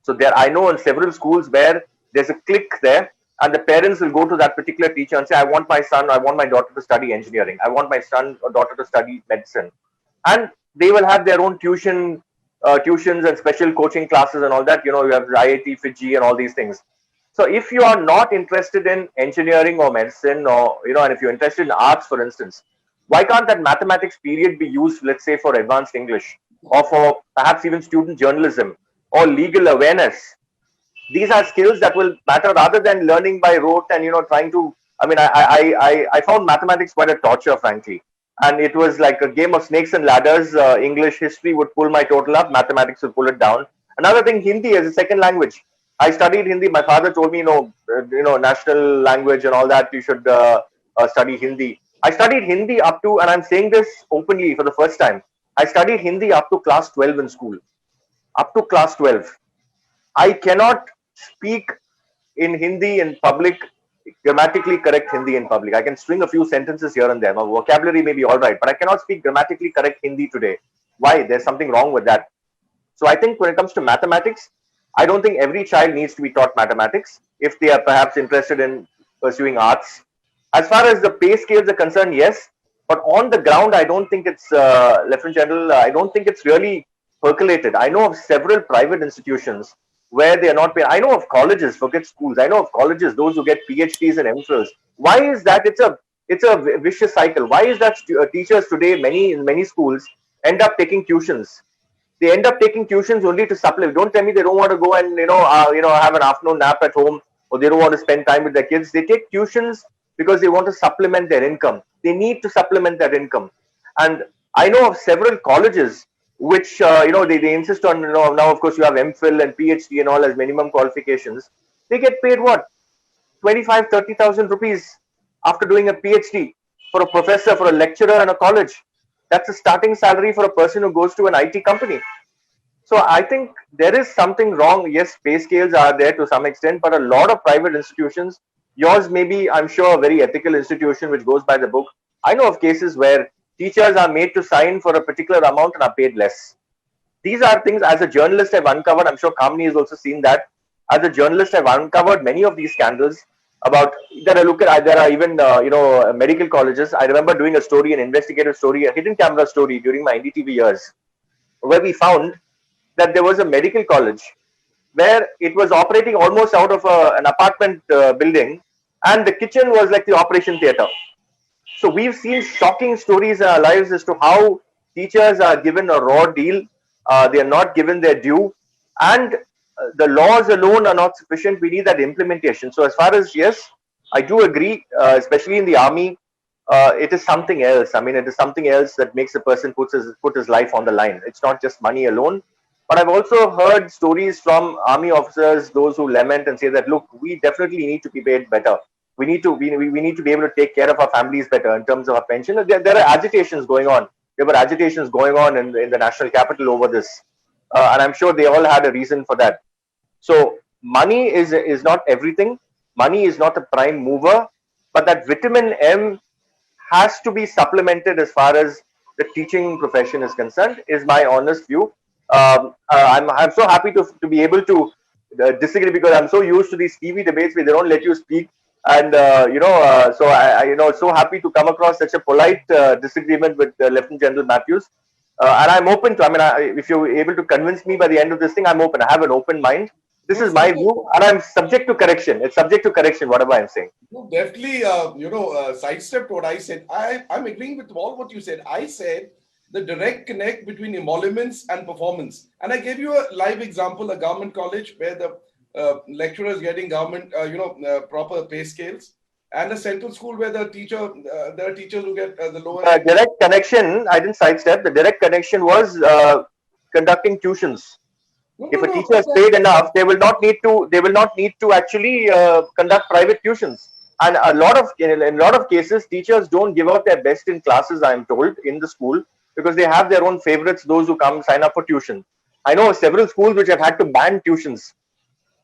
So I know in several schools where there's a click there, and the parents will go to that particular teacher and say, I want my daughter to study engineering. I want my son or daughter to study medicine. And they will have their own tuitions and special coaching classes and all that. You have IIT, Fiji and all these things. So if you are not interested in engineering or medicine or, and if you're interested in arts, for instance, why can't that mathematics period be used, let's say, for advanced English or for perhaps even student journalism or legal awareness? These are skills that will matter rather than learning by rote and, trying to, I found mathematics quite a torture, frankly. And it was like a game of snakes and ladders. English history would pull my total up. Mathematics would pull it down. Another thing, Hindi as a second language. I studied Hindi. My father told me, national language and all that, you should study Hindi. I studied Hindi up to, and I'm saying this openly for the first time, I studied Hindi up to class 12 in school. Up to class 12. I cannot speak in Hindi in public, grammatically correct Hindi in public. I can string a few sentences here and there. My vocabulary may be all right, but I cannot speak grammatically correct Hindi today. Why? There's something wrong with that. So I think when it comes to mathematics, I don't think every child needs to be taught mathematics if they are perhaps interested in pursuing arts. As far as the pay scales are concerned, yes. But on the ground, I don't think it's, Lieutenant General, I don't think it's really percolated. I know of several private institutions where they are not paid. I know of colleges, forget schools. I know of colleges, those who get PhDs and MPhils. Why is that? It's a vicious cycle. Why is that teachers today, in many schools, end up taking tuitions? They end up taking tuitions only to supplement. Don't tell me they don't want to go and have an afternoon nap at home, or they don't want to spend time with their kids. They take tuitions because they want to supplement their income. They need to supplement their income. And I know of several colleges which they insist on, now of course you have MPhil and PhD and all as minimum qualifications. They get paid what, 25-30,000 rupees after doing a PhD, for a professor, for a lecturer in a college. That's a starting salary for a person who goes to an IT company. So I think there is something wrong. Yes, pay scales are there to some extent, but a lot of private institutions, yours may be, I'm sure, a very ethical institution which goes by the book. I know of cases where teachers are made to sign for a particular amount and are paid less. These are things, as a journalist, I've uncovered. I'm sure Kamini has also seen that. As a journalist, I've uncovered many of these scandals about that. I look at, there are even medical colleges. I remember doing a story, an investigative story, a hidden camera story during my NDTV years, where we found that there was a medical college where it was operating almost out of an apartment building, and the kitchen was like the operation theater. So we've seen shocking stories in our lives as to how teachers are given a raw deal, they are not given their due, and the laws alone are not sufficient. We need that implementation. So as far as, yes, I do agree, especially in the army, it is something else. I mean, it is something else that makes a person put his life on the line. It's not just money alone. But I've also heard stories from army officers, those who lament and say that, look, we definitely need to be paid better. We need to be able to take care of our families better in terms of our pension. There are agitations going on. There were agitations going on in the national capital over this, and I'm sure they all had a reason for that. So money is not everything. Money is not the prime mover, but that vitamin M has to be supplemented as far as the teaching profession is concerned, is my honest view. I'm so happy to be able to disagree, because I'm so used to these TV debates where they don't let you speak, and so I so happy to come across such a polite disagreement with Lieutenant General Matthews, and I'm open to. I mean, if you're able to convince me by the end of this thing, I'm open. I have an open mind. This is my view, and I'm subject to correction. It's subject to correction, whatever I'm saying. No, definitely, sidestepped what I said. I'm agreeing with all what you said. I said the direct connect between emoluments and performance. And I gave you a live example, a government college where the lecturer is getting government, proper pay scales, and a central school where the teacher, there are teachers who get the lower. Direct connection, I didn't sidestep. The direct connection was conducting tuitions. If a teacher is paid enough, they will not need to actually conduct private tuitions. And in a lot of cases, teachers don't give out their best in classes, I am told, in the school, because they have their own favorites, those who come sign up for tuition. I know several schools which have had to ban tuitions.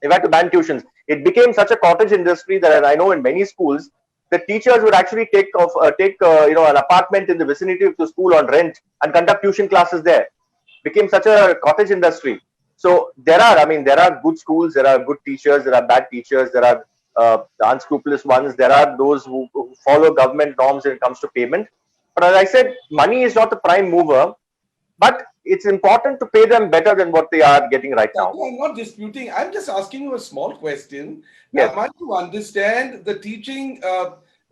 They've had to ban tuitions. It became such a cottage industry that I know in many schools, the teachers would actually take an apartment in the vicinity of the school on rent and conduct tuition classes there. Became such a cottage industry. So there are good schools, there are good teachers, there are bad teachers, there are the unscrupulous ones, there are those who follow government norms when it comes to payment. But as I said, money is not the prime mover, but it's important to pay them better than what they are getting right now. I'm not disputing. I'm just asking you a small question. Yes. Am I to understand the teaching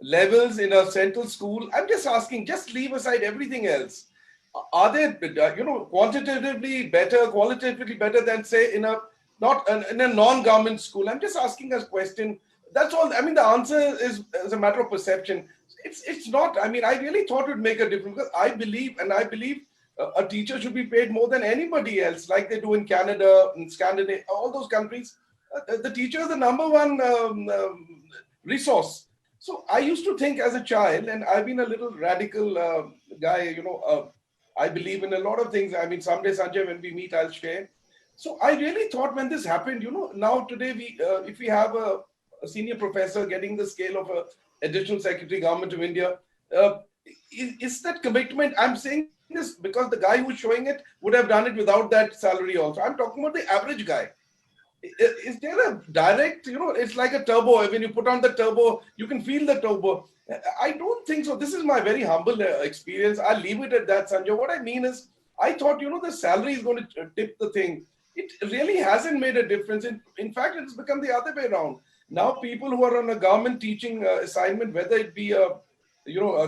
levels in a central school? I'm just asking, just leave aside everything else. Are they, quantitatively better, qualitatively better than, say, in a non-government school? I'm just asking a question. That's all. I mean, the answer is a matter of perception. It's not. I mean, I really thought it would make a difference, because I believe a teacher should be paid more than anybody else, like they do in Canada, in Scandinavia, all those countries. The teacher is the number one resource. So I used to think as a child, and I've been a little radical guy, I believe in a lot of things. I mean, someday, Sanjay, when we meet, I'll share. So I really thought when this happened, now today, if we have a senior professor getting the scale of a additional secretary, Government of India, is that commitment? I'm saying this because the guy who's showing it would have done it without that salary also. I'm talking about the average guy. Is there a direct, it's like a turbo. When you put on the turbo, you can feel the turbo. I don't think so. This is my very humble experience. I'll leave it at that, Sanjay. What I mean is, I thought, the salary is going to tip the thing. It really hasn't made a difference. In fact, it's become the other way around. Now, people who are on a government teaching assignment, whether it be a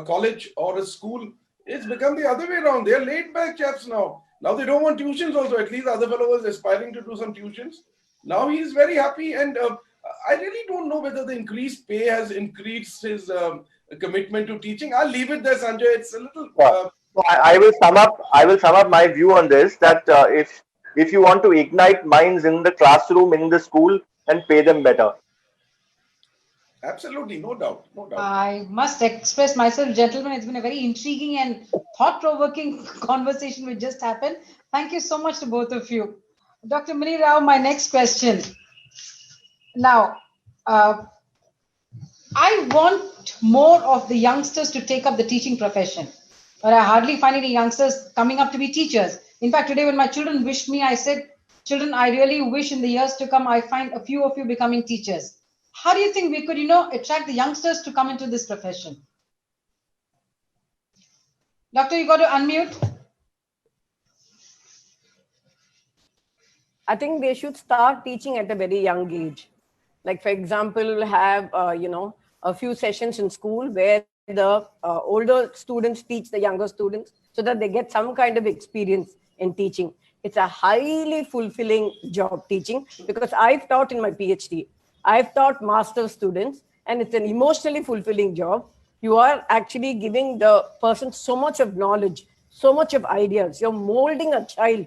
college or a school, it's become the other way around. They're laid back chaps now. Now they don't want tuitions also. At least the other fellow was aspiring to do some tuitions. Now he's very happy, and I really don't know whether the increased pay has increased his commitment to teaching. I'll leave it there, Sanjay. It's a little So I will sum up. I will sum up my view on this. That if you want to ignite minds in the classroom, in the school, and pay them better. Absolutely, no doubt, no doubt. I must express myself, gentlemen. It's been a very intriguing and thought-provoking conversation which just happened. Thank you so much to both of you. Dr. Mini Rao, my next question. Now, I want more of the youngsters to take up the teaching profession, but I hardly find any youngsters coming up to be teachers. In fact, today when my children wished me, I said, children, I really wish in the years to come, I find a few of you becoming teachers. How do you think we could, attract the youngsters to come into this profession? Doctor, you got to unmute. I think they should start teaching at a very young age. Like, for example, we'll have, a few sessions in school where the older students teach the younger students so that they get some kind of experience in teaching. It's a highly fulfilling job, teaching, because I've taught in my PhD. I've taught master's students, and it's an emotionally fulfilling job. You are actually giving the person so much of knowledge, so much of ideas. You're molding a child.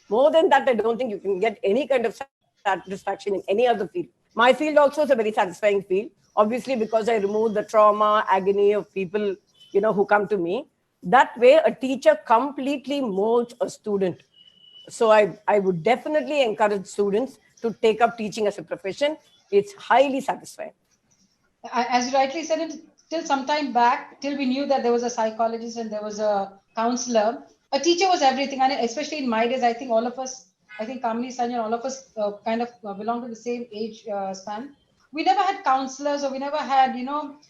More than that, I don't think you can get any kind of satisfaction in any other field. My field also is a very satisfying field, obviously, because I remove the trauma, agony of people, who come to me. That way, a teacher completely molds a student. So I would definitely encourage students to take up teaching as a profession. It's highly satisfying. As you rightly said, till some time back, till we knew that there was a psychologist and there was a counselor, a teacher was everything. And especially in my days, I think all of us, Kamini, Sanjan, all of us kind of belong to the same age span. We never had counselors, or we never had,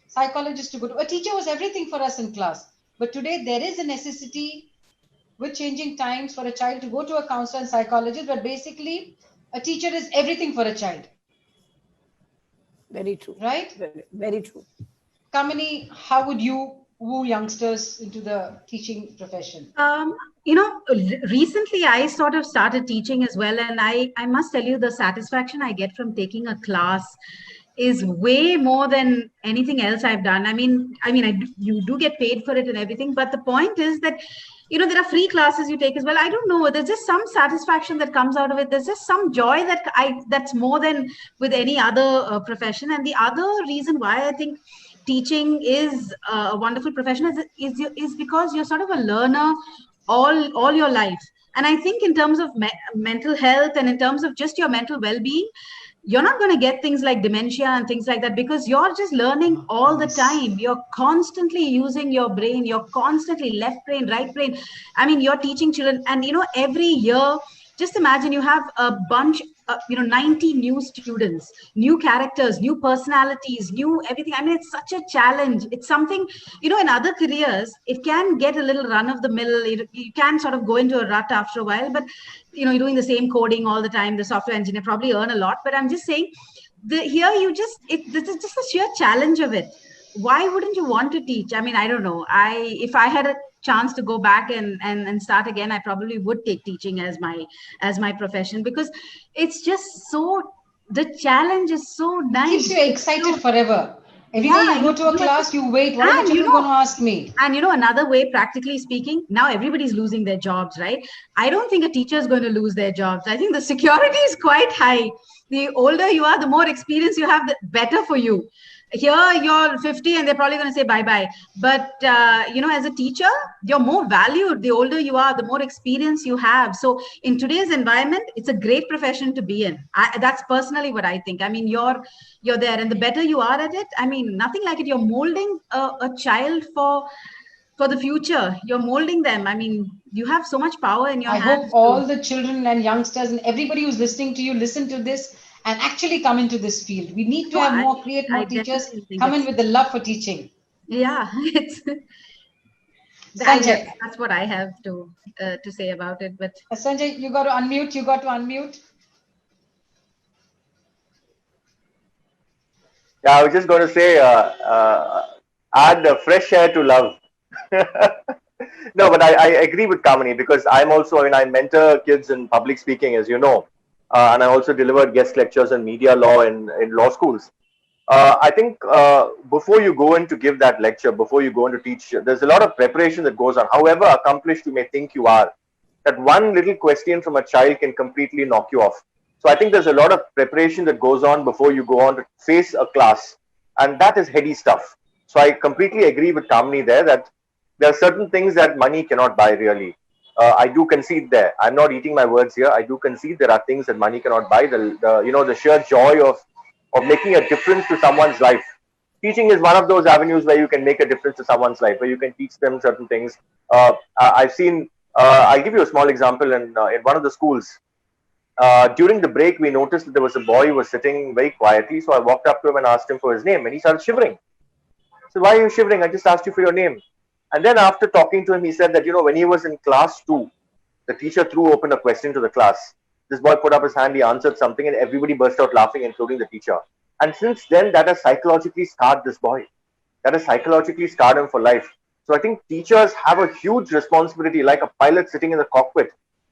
psychologists to go to. A teacher was everything for us in class. But today there is a necessity with changing times for a child to go to a counselor and psychologist. But basically, a teacher is everything for a child. Very true. Right? Very, very true. Kamini, how would you woo youngsters into the teaching profession? Recently I sort of started teaching as well, and I must tell you, the satisfaction I get from taking a class is way more than anything else I've done. You do get paid for it and everything, but the point is that there are free classes you take as well. I don't know, there's just some satisfaction that comes out of it. There's just some joy that's more than with any other profession. And the other reason why I think teaching is a wonderful profession is because you're sort of a learner all your life. And I think in terms of mental health and in terms of just your mental well-being, you're not going to get things like dementia and things like that, because you're just learning all the time. You're constantly using your brain. You're constantly left brain, right brain. You're teaching children, and every year, just imagine you have a bunch, 90 new students, new characters, new personalities, new everything. It's such a challenge. It's something, in other careers, it can get a little run of the mill. You can sort of go into a rut after a while, but, you're doing the same coding all the time. The software engineer probably earn a lot, but I'm just saying here this is just the sheer challenge of it. Why wouldn't you want to teach? I don't know. If I had a chance to go back and start again, I probably would take teaching as my profession, because it's just the challenge is so nice. Keeps you excited forever. Every day you go to a class, you wait. What are the children going to ask me? And another way, practically speaking, now everybody's losing their jobs, right? I don't think a teacher is going to lose their jobs. I think the security is quite high. The older you are, the more experience you have, the better for you. Here you're 50 and they're probably going to say bye-bye. But, as a teacher, you're more valued. The older you are, the more experience you have. So in today's environment, it's a great profession to be in. That's personally what I think. You're there, and the better you are at it, nothing like it. You're molding a child for the future. You're molding them. You have so much power in your hands. I hope all the children and youngsters and everybody who's listening to you listen to this and actually come into this field. We need to have more teachers come in with the love for teaching. Yeah, Sanjay, that's what I have to say about it. But Sanjay, you got to unmute. Yeah, I was just going to say, add fresh air to love. No, but I agree with Kamini, because I'm also, I mentor kids in public speaking, as you know. And I also delivered guest lectures on media law in law schools. I think before you go in to give that lecture, before you go in to teach, there's a lot of preparation that goes on. However accomplished you may think you are, that one little question from a child can completely knock you off. So I think there's a lot of preparation that goes on before you go on to face a class, and that is heady stuff. So I completely agree with Kamini there that there are certain things that money cannot buy really. I do concede there. I'm not eating my words here. I do concede there are things that money cannot buy. The sheer joy of making a difference to someone's life. Teaching is one of those avenues where you can make a difference to someone's life, where you can teach them certain things. I've seen. I'll give you a small example in one of the schools. During the break, we noticed that there was a boy who was sitting very quietly. So I walked up to him and asked him for his name, and he started shivering. So why are you shivering? I just asked you for your name. And then after talking to him, he said that, when he was in class 2, the teacher threw open a question to the class. This boy put up his hand, he answered something, and everybody burst out laughing, including the teacher. And since then, that has psychologically scarred this boy. That has psychologically scarred him for life. So I think teachers have a huge responsibility, like a pilot sitting in the cockpit.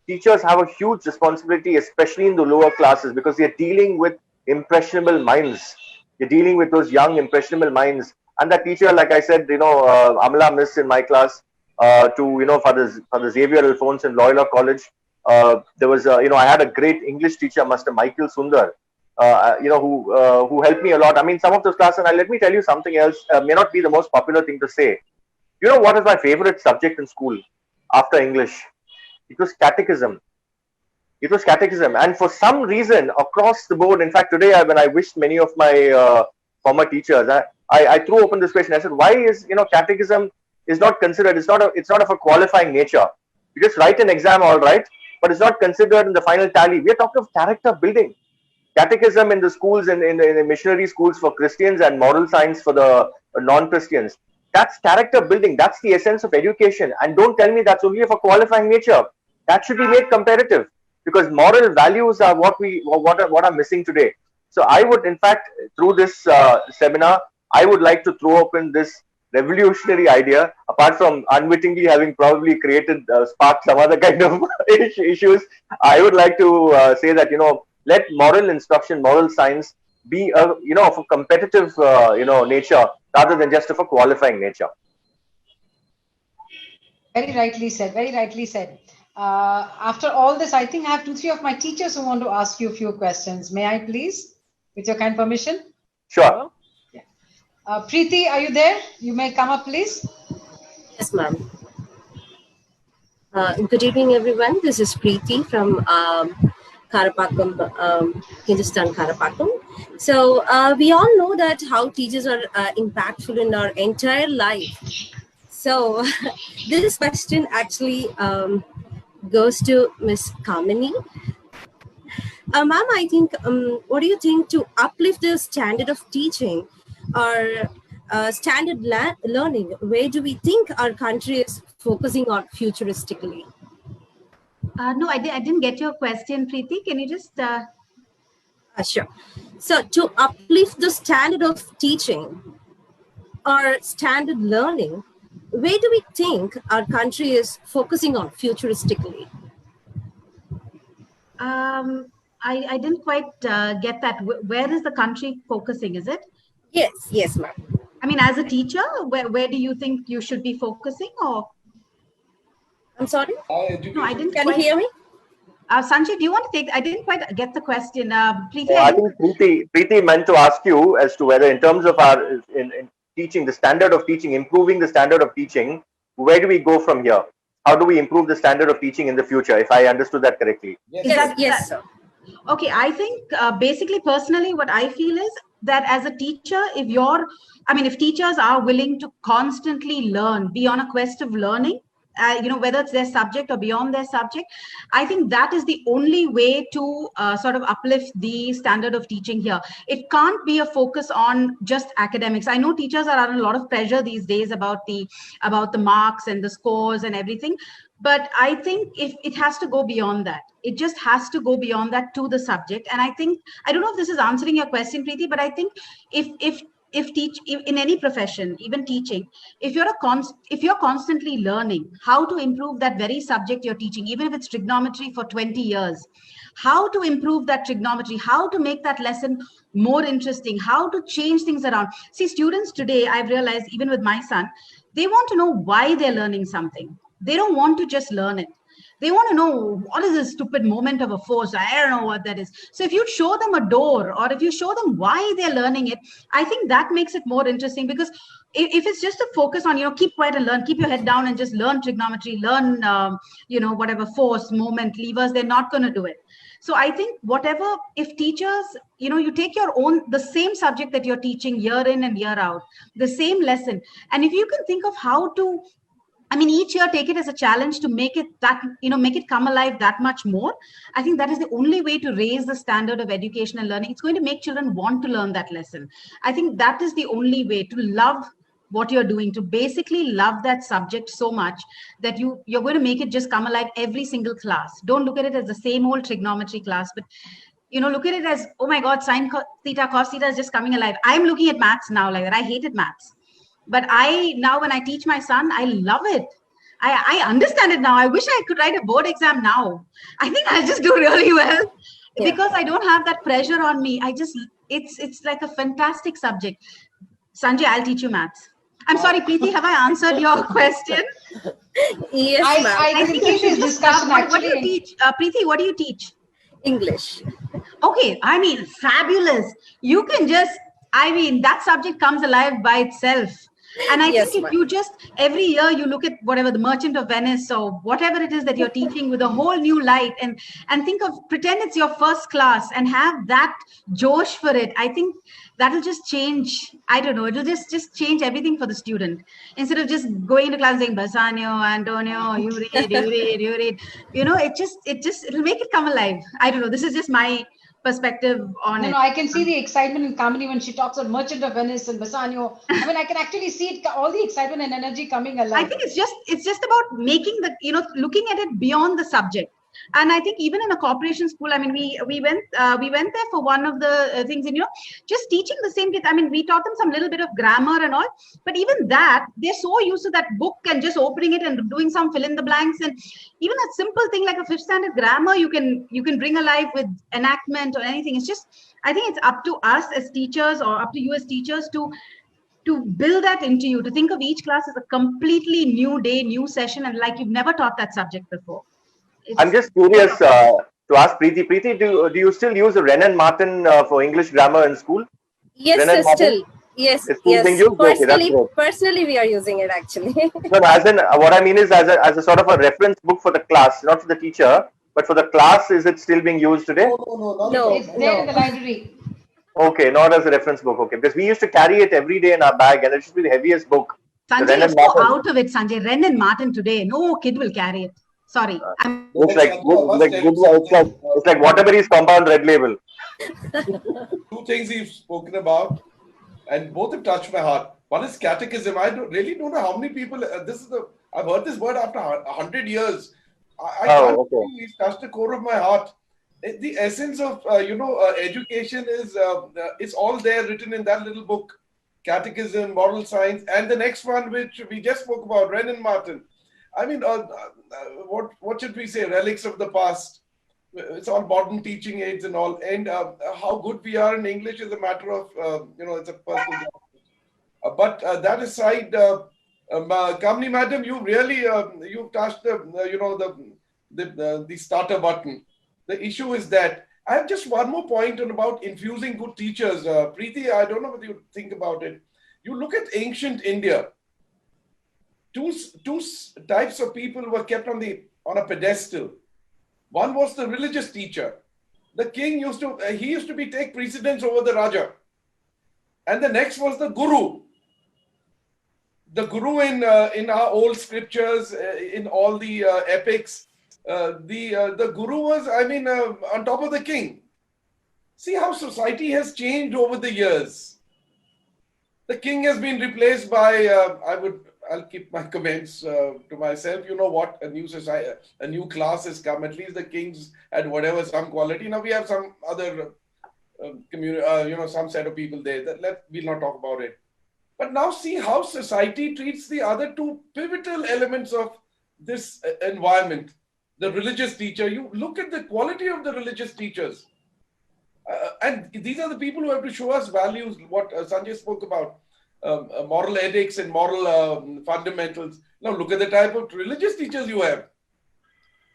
Teachers have a huge responsibility, especially in the lower classes, because they're dealing with impressionable minds. You're dealing with those young, impressionable minds. And that teacher, like I said, Amala Miss in my class, for the Xavier Alphonse in Loyola College, there was, I had a great English teacher, Master Michael Sundar, who helped me a lot. I mean, some of those classes, and let me tell you something else, may not be the most popular thing to say. You know what is my favorite subject in school after English? It was catechism. It was catechism. And for some reason, across the board, in fact, today, when I wished many of my former teachers, I threw open this question. I said, why is, catechism is not considered, it's not of a qualifying nature. You just write an exam, all right, but it's not considered in the final tally. We are talking of character building. Catechism in the schools, in the missionary schools for Christians, and moral science for the non-Christians. That's character building. That's the essence of education. And don't tell me that's only of a qualifying nature. That should be made comparative, because moral values are what are missing today. So I would, in fact, through this seminar, I would like to throw open this revolutionary idea, apart from unwittingly having probably sparked some other kind of issues. I would like to say that, let moral instruction, moral science be of a competitive, nature, rather than just of a qualifying nature. Very rightly said. Very rightly said. After all this, I think I have 2-3 of my teachers who want to ask you a few questions. May I please, with your kind permission? Sure. Yeah. Preeti, are you there? You may come up, please. Yes, ma'am. Good evening, everyone. This is Preeti from Karapakkam, Hindustan, Karapakkam. So we all know that how teachers are impactful in our entire life. So this question actually goes to Miss Kamini. Ma'am, I think, what do you think to uplift the standard of teaching or standard learning? Where do we think our country is focusing on futuristically? No, I didn't get your question, Preeti. Can you just... Sure. So to uplift the standard of teaching or standard learning, where do we think our country is focusing on futuristically? I didn't quite get that. Where is the country focusing, is it? Yes, ma'am. I mean, as a teacher, where do you think you should be focusing, or? I'm sorry? No, I didn't. Can you hear me? Sanjay, do you want to take? I didn't quite get the question. Preeti, I think Preeti meant to ask you as to whether, in terms of our in teaching, the standard of teaching, improving the standard of teaching, where do we go from here? How do we improve the standard of teaching in the future? If I understood that correctly. Yes, sir. Okay, I think basically, personally, what I feel is that as a teacher, if teachers are willing to constantly learn, be on a quest of learning, whether it's their subject or beyond their subject, I think that is the only way to sort of uplift the standard of teaching here. It can't be a focus on just academics. I know teachers are under a lot of pressure these days about the marks and the scores and everything, but I think if it has to go beyond that. It just has to go beyond that to the subject. And I think, I don't know if this is answering your question, Preeti, but I think if if in any profession, even teaching, if you're constantly learning how to improve that very subject you're teaching, even if it's trigonometry for 20 years, how to improve that trigonometry, how to make that lesson more interesting, how to change things around. See, students today, I've realized, even with my son, they want to know why they're learning something. They don't want to just learn it. They want to know, what is this stupid moment of a force? I don't know what that is. So if you show them a door, or if you show them why they're learning it, I think that makes it more interesting. Because if it's just a focus on, keep quiet and learn, keep your head down and just learn trigonometry, learn, whatever force, moment, levers, they're not going to do it. So I think if teachers, you take the same subject that you're teaching year in and year out, the same lesson. And if you can think of how to, each year take it as a challenge to make it come alive that much more. I think that is the only way to raise the standard of education and learning. It's going to make children want to learn that lesson. I think that is the only way to love what you're doing, to basically love that subject so much that you're going to make it just come alive every single class. Don't look at it as the same old trigonometry class, but look at it as, oh my God, sine theta, cos theta is just coming alive. I'm looking at maths now like that. I hated maths. But now when I teach my son, I love it. I understand it now. I wish I could write a board exam now. I think I'll just do really well because I don't have that pressure on me. It's like a fantastic subject. Sanjay, I'll teach you maths. I'm sorry, Preeti, have I answered your question? Yes, ma'am. I think this discussion what do you teach? Preeti, what do you teach? English. Okay, fabulous. You can that subject comes alive by itself. And I think if you just, every year you look at whatever, the Merchant of Venice or whatever it is that you're teaching with a whole new light, and pretend it's your first class and have that josh for it. I think that'll just change, I don't know, it'll just change everything for the student. Instead of just going into class saying, Bassanio, Antonio, you read. It'll make it come alive. I don't know, this is just my perspective on it. No, I can see the excitement in Kamini when she talks about Merchant of Venice and Bassanio. I can actually see it, all the excitement and energy coming alive. I think it's just about making looking at it beyond the subject. And I think even in a corporation school, we went there for one of the things, just teaching the same kids. We taught them some little bit of grammar and all, but even that, they're so used to that book and just opening it and doing some fill in the blanks. And even a simple thing like a 5th standard grammar, you can bring alive with enactment or anything. It's just, I think it's up to us as teachers, or up to you as teachers, to build that into you, to think of each class as a completely new day, new session, and like you've never taught that subject before. I'm just curious to ask Preeti. Preeti, do you still use Wren & Martin for English grammar in school? Yes, sir, still. Yes, personally, we are using it actually. No, as in, what I mean is as a sort of a reference book for the class, not for the teacher, but for the class. Is it still being used today? No, it's there in the library. Okay, not as a reference book. Okay, because we used to carry it every day in our bag, and it should be the heaviest book. Sanjay, let's go out of it, Sanjay. Wren & Martin today, no kid will carry it. Sorry. It's like Waterbury's Compound Red Label. Two things you've spoken about, and both have touched my heart. One is catechism. I don't know how many people. I've heard this word after 100 years. It's touched the core of my heart. The essence of education is it's all there written in that little book, Catechism, Moral Science, and the next one which we just spoke about, Wren & Martin. What should we say? Relics of the past. It's all modern teaching aids and all. And how good we are in English is a matter of it's a personal. But that aside, Kamini Madam, you really you've touched the starter button. The issue is that I have just one more point on about infusing good teachers. Preeti, I don't know what you think about it. You look at ancient India. Two types of people were kept on a pedestal. One was the religious teacher. The king used to take precedence over the Raja. And the next was the guru. The guru in our old scriptures, in all the epics, the guru was, on top of the king. See how society has changed over the years. The king has been replaced by, I'll keep my comments to myself. You know what? A new class has come. At least the kings had some quality. Now we have some other some set of people there. We'll not talk about it. But now see how society treats the other two pivotal elements of this environment. The religious teacher, you look at the quality of the religious teachers. And these are the people who have to show us values, what Sanjay spoke about, moral ethics and moral fundamentals. Now look at the type of religious teachers you have.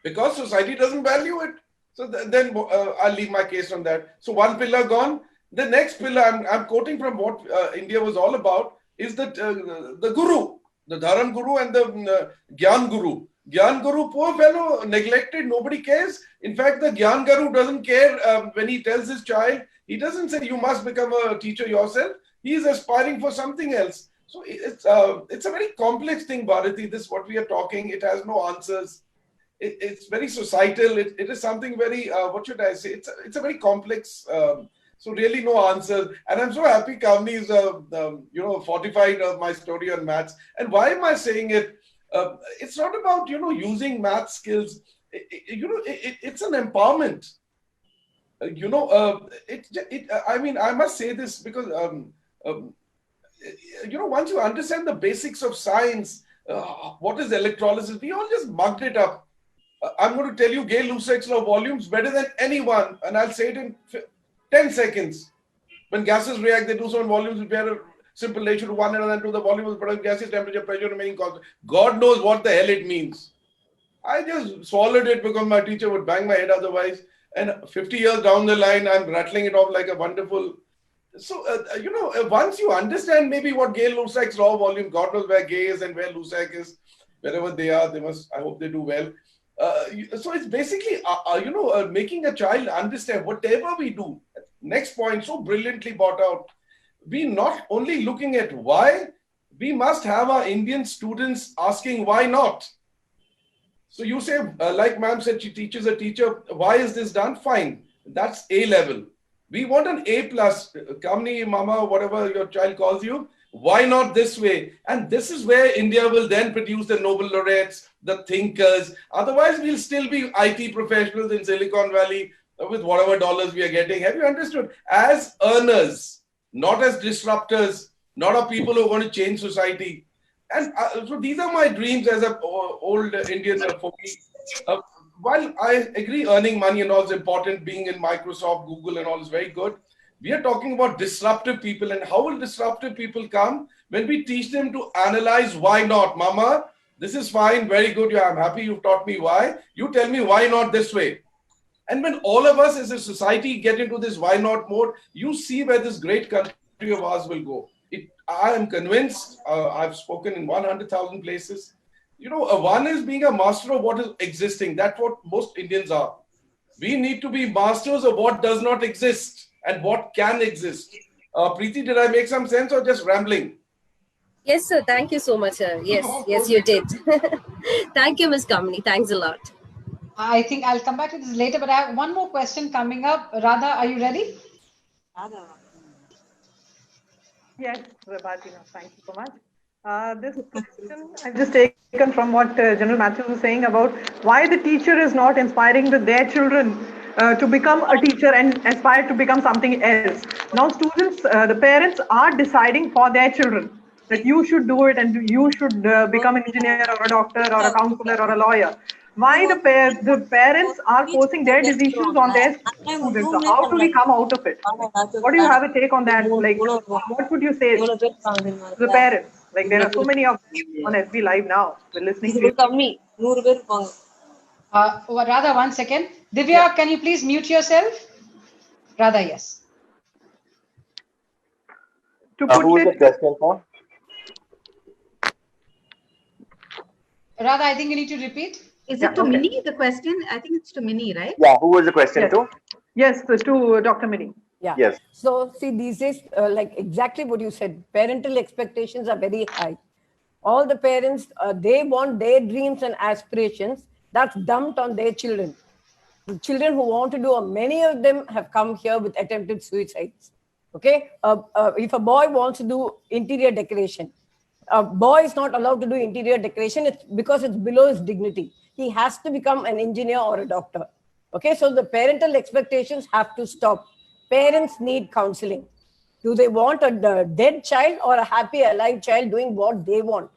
Because society doesn't value it. So then I'll leave my case on that. So one pillar gone. The next pillar, I'm quoting from what India was all about, is that the guru, the Dharam guru and the Gyan guru. Gyan guru, poor fellow, neglected, nobody cares. In fact, the Gyan guru doesn't care when he tells his child, he doesn't say you must become a teacher yourself. He is aspiring for something else. So it's a very complex thing, Bharati, this what we are talking. It has no answers. It's very societal. It is something very, what should I say? It's a very complex, so really no answers. And I'm so happy Kamini is, fortified my story on maths. And why am I saying it? It's not about, using math skills. It's an empowerment. I must say this because, once you understand the basics of science, what is electrolysis, we all just mugged it up. I'm going to tell you Gay-Lussac's law of volumes better than anyone, and I'll say it in 10 seconds. When gases react, they do so in volumes which bear a simple ratio to one another and to the volume of the product, gases, temperature, pressure remaining constant. God knows what the hell it means. I just swallowed it because my teacher would bang my head otherwise. And 50 years down the line, I'm rattling it off like a wonderful... So, once you understand maybe what Gay-Lussac's law of volume, God knows where Gay is and where Lussac is, wherever they are, I hope they do well. So it's basically, making a child understand whatever we do. Next point, so brilliantly brought out. We not only looking at why, we must have our Indian students asking why not. So you say, like ma'am said, she teaches a teacher, why is this done? Fine. That's A level. We want an A+, Kamini, Mama, whatever your child calls you. Why not this way? And this is where India will then produce the Nobel laureates, the thinkers. Otherwise, we'll still be IT professionals in Silicon Valley with whatever dollars we are getting. Have you understood? As earners, not as disruptors, not as people who are going to change society. And so these are my dreams as an old Indian for me. While I agree earning money and all is important, being in Microsoft, Google and all is very good. We are talking about disruptive people, and how will disruptive people come? When we teach them to analyze why not. Mama, this is fine, very good. Yeah, I'm happy you've taught me why. You tell me why not this way. And when all of us as a society get into this why not mode, you see where this great country of ours will go. I am convinced, I've spoken in 100,000 places. One is being a master of what is existing. That's what most Indians are. We need to be masters of what does not exist and what can exist. Preeti, did I make some sense or just rambling? Yes, sir. Thank you so much, sir. Yes, you did. Thank you, Ms. Kamini. Thanks a lot. I think I'll come back to this later, but I have one more question coming up. Radha, are you ready? Radha. Yes, Bharati, thank you so much. This question I've just taken from what General Matthews was saying about why the teacher is not inspiring their children to become a teacher and aspire to become something else. Now students, the parents are deciding for their children that you should do it and you should become an engineer or a doctor or a counselor or a lawyer. Why the parents are forcing their decisions on their students? So how do we come out of it? What do you have a take on that? Like, what would you say to the parents? Like, there are so many of them on SB Live now. We're listening to you. Radha, 1 second. Divya, can you please mute yourself? Radha, yes. Who is the question for? Radha, I think you need to repeat. Is it to Mini, the question? I think it's to Mini, right? Yeah, who was the question to? Yes, to Dr. Mini. Yeah. Yes. So see, these days, like exactly what you said, parental expectations are very high. All the parents, they want their dreams and aspirations. That's dumped on their children. The children who want to do, many of them have come here with attempted suicides. Okay. If a boy wants to do interior decoration, a boy is not allowed to do interior decoration. It's because it's below his dignity. He has to become an engineer or a doctor. Okay. So the parental expectations have to stop. parents need counseling. Do they want a dead child or a happy alive child doing what they want?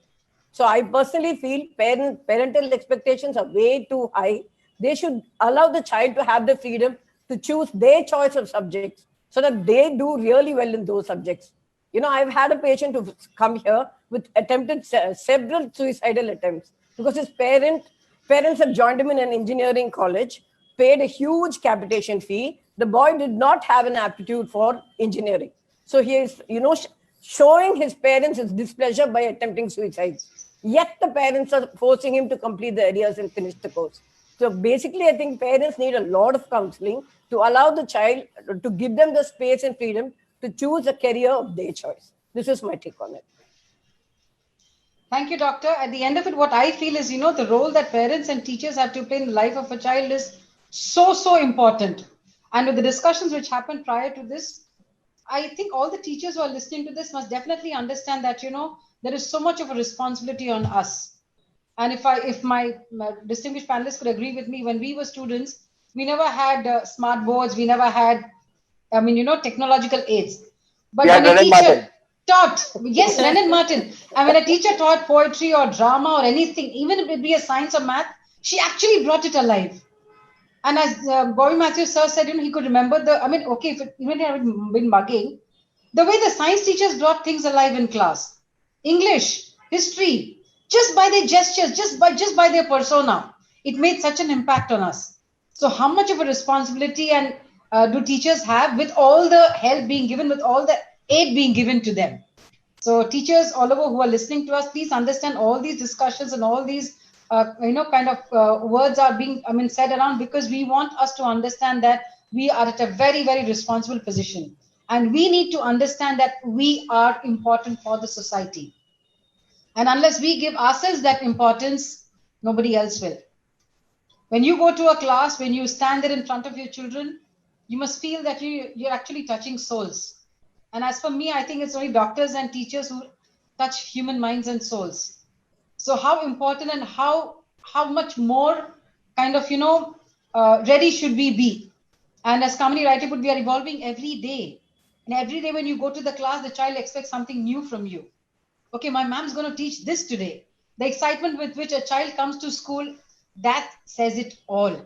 So I personally feel parental expectations are way too high. They should allow the child to have the freedom to choose their choice of subjects so that they do really well in those subjects. You know, I've had a patient who come here with attempted several suicidal attempts because his parents have joined him in an engineering college, paid a huge capitation fee. The boy did not have an aptitude for engineering. So he is, showing his parents his displeasure by attempting suicide. Yet the parents are forcing him to complete the arrears and finish the course. So basically, I think parents need a lot of counseling to allow the child, to give them the space and freedom to choose a career of their choice. This is my take on it. Thank you, doctor. At the end of it, what I feel is, the role that parents and teachers have to play in the life of a child is so important. And with the discussions which happened prior to this, I think all the teachers who are listening to this must definitely understand that, there is so much of a responsibility on us. And if my distinguished panelists could agree with me, when we were students, we never had smart boards, we never had, technological aids. But when a teacher taught, yes, Lennon Martin, and when a teacher taught poetry or drama or anything, even if it be a science or math, she actually brought it alive. And as Bobby Matthews sir said, he could remember even had been mugging, the way the science teachers brought things alive in class, English, history, just by their gestures, just by their persona, it made such an impact on us. So how much of a responsibility and do teachers have with all the help being given, with all the aid being given to them? So teachers all over who are listening to us, please understand all these discussions and all these words are being said around because we want us to understand that we are at a very, very responsible position. And we need to understand that we are important for the society. And unless we give ourselves that importance, nobody else will. When you go to a class, when you stand there in front of your children, you must feel that you're actually touching souls. And as for me, I think it's only doctors and teachers who touch human minds and souls. So how important and how much more ready should we be? And as Kamini rightly put, we are evolving every day. And every day when you go to the class, the child expects something new from you. Okay, my mom's going to teach this today. The excitement with which a child comes to school, that says it all.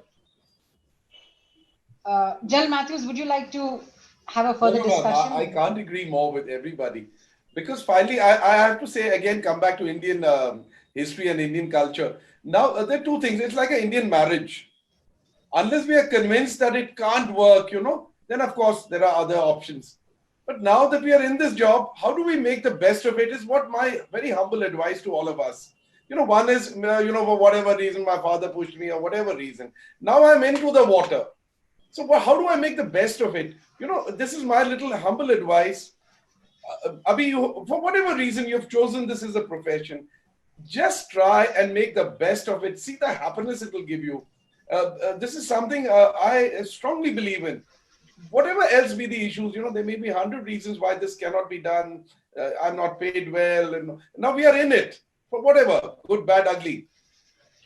General Matthews, would you like to have a further discussion? I can't agree more with everybody. Because finally, I have to say, again, come back to Indian history and Indian culture. Now, there are two things. It's like an Indian marriage. Unless we are convinced that it can't work, then of course there are other options. But now that we are in this job, how do we make the best of it is what my very humble advice to all of us. One is, for whatever reason, my father pushed me or whatever reason. Now I'm into the water. So how do I make the best of it? This is my little humble advice. Abhi, for whatever reason you've chosen this as a profession, just try and make the best of it. See the happiness it will give you. This is something I strongly believe in. Whatever else be the issues, there may be 100 reasons why this cannot be done. I'm not paid well. And now we are in it for whatever, good, bad, ugly.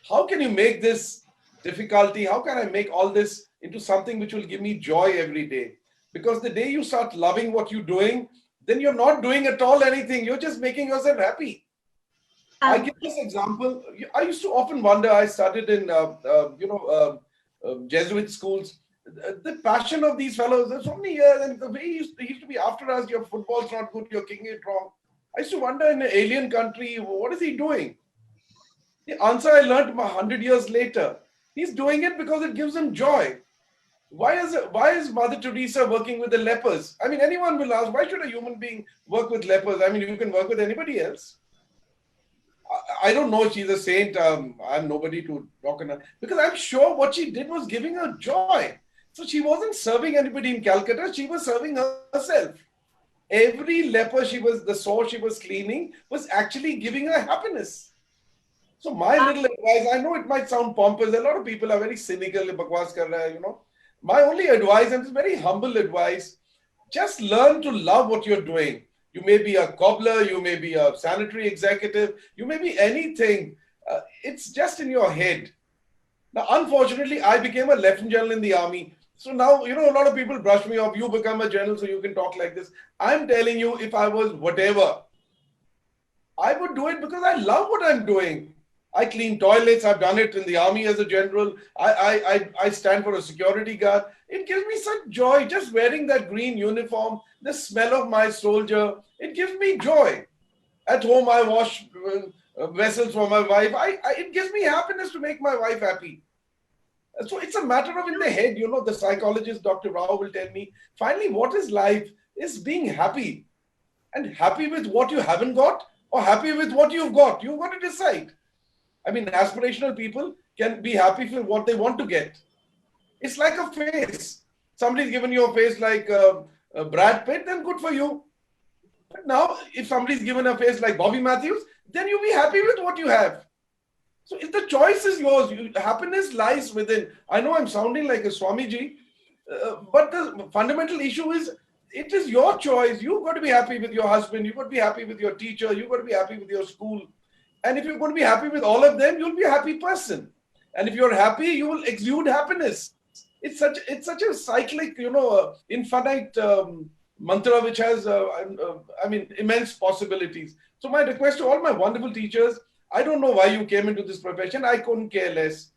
How can you make this difficulty? How can I make all this into something which will give me joy every day? Because the day you start loving what you're doing, then you're not doing at all anything. You're just making yourself happy. I give this example. I used to often wonder, I studied in, Jesuit schools. The passion of these fellows, there's so many years, and the way he used to be after us, your football's not good, you're kicking it wrong. I used to wonder in an alien country, what is he doing? The answer I learned 100 years later. He's doing it because it gives him joy. Why is Mother Teresa working with the lepers? I mean, anyone will ask, why should a human being work with lepers? I mean, you can work with anybody else. I don't know if she's a saint. I'm nobody to talk on her. Because I'm sure what she did was giving her joy. So she wasn't serving anybody in Calcutta. She was serving herself. Every leper the sore she was cleaning was actually giving her happiness. So my little advice, I know it might sound pompous. A lot of people are very cynical. Bakwas kar raha hai, My only advice, and it's very humble advice, just learn to love what you're doing. You may be a cobbler, you may be a sanitary executive, you may be anything. It's just in your head. Now, unfortunately, I became a lieutenant general in the army. So now, a lot of people brush me off. You become a general so you can talk like this. I'm telling you, if I was whatever, I would do it because I love what I'm doing. I clean toilets. I've done it in the army as a general. I stand for a security guard. It gives me such joy just wearing that green uniform, the smell of my soldier. It gives me joy. At home, I wash vessels for my wife. It gives me happiness to make my wife happy. So it's a matter of in the head, the psychologist, Dr. Rao will tell me, finally, what is life is being happy. And happy with what you haven't got or happy with what you've got. You've got to decide. I mean, aspirational people can be happy with what they want to get. It's like a face. Somebody's given you a face like Brad Pitt, then good for you. But now, if somebody's given a face like Bobby Matthews, then you'll be happy with what you have. So if the choice is yours, happiness lies within. I know I'm sounding like a Swamiji, but the fundamental issue is, it is your choice. You've got to be happy with your husband. You've got to be happy with your teacher. You've got to be happy with your school. And if you're going to be happy with all of them, you'll be a happy person. And if you're happy, you will exude happiness. It's such a cyclic, infinite mantra which has, immense possibilities. So my request to all my wonderful teachers, I don't know why you came into this profession. I couldn't care less.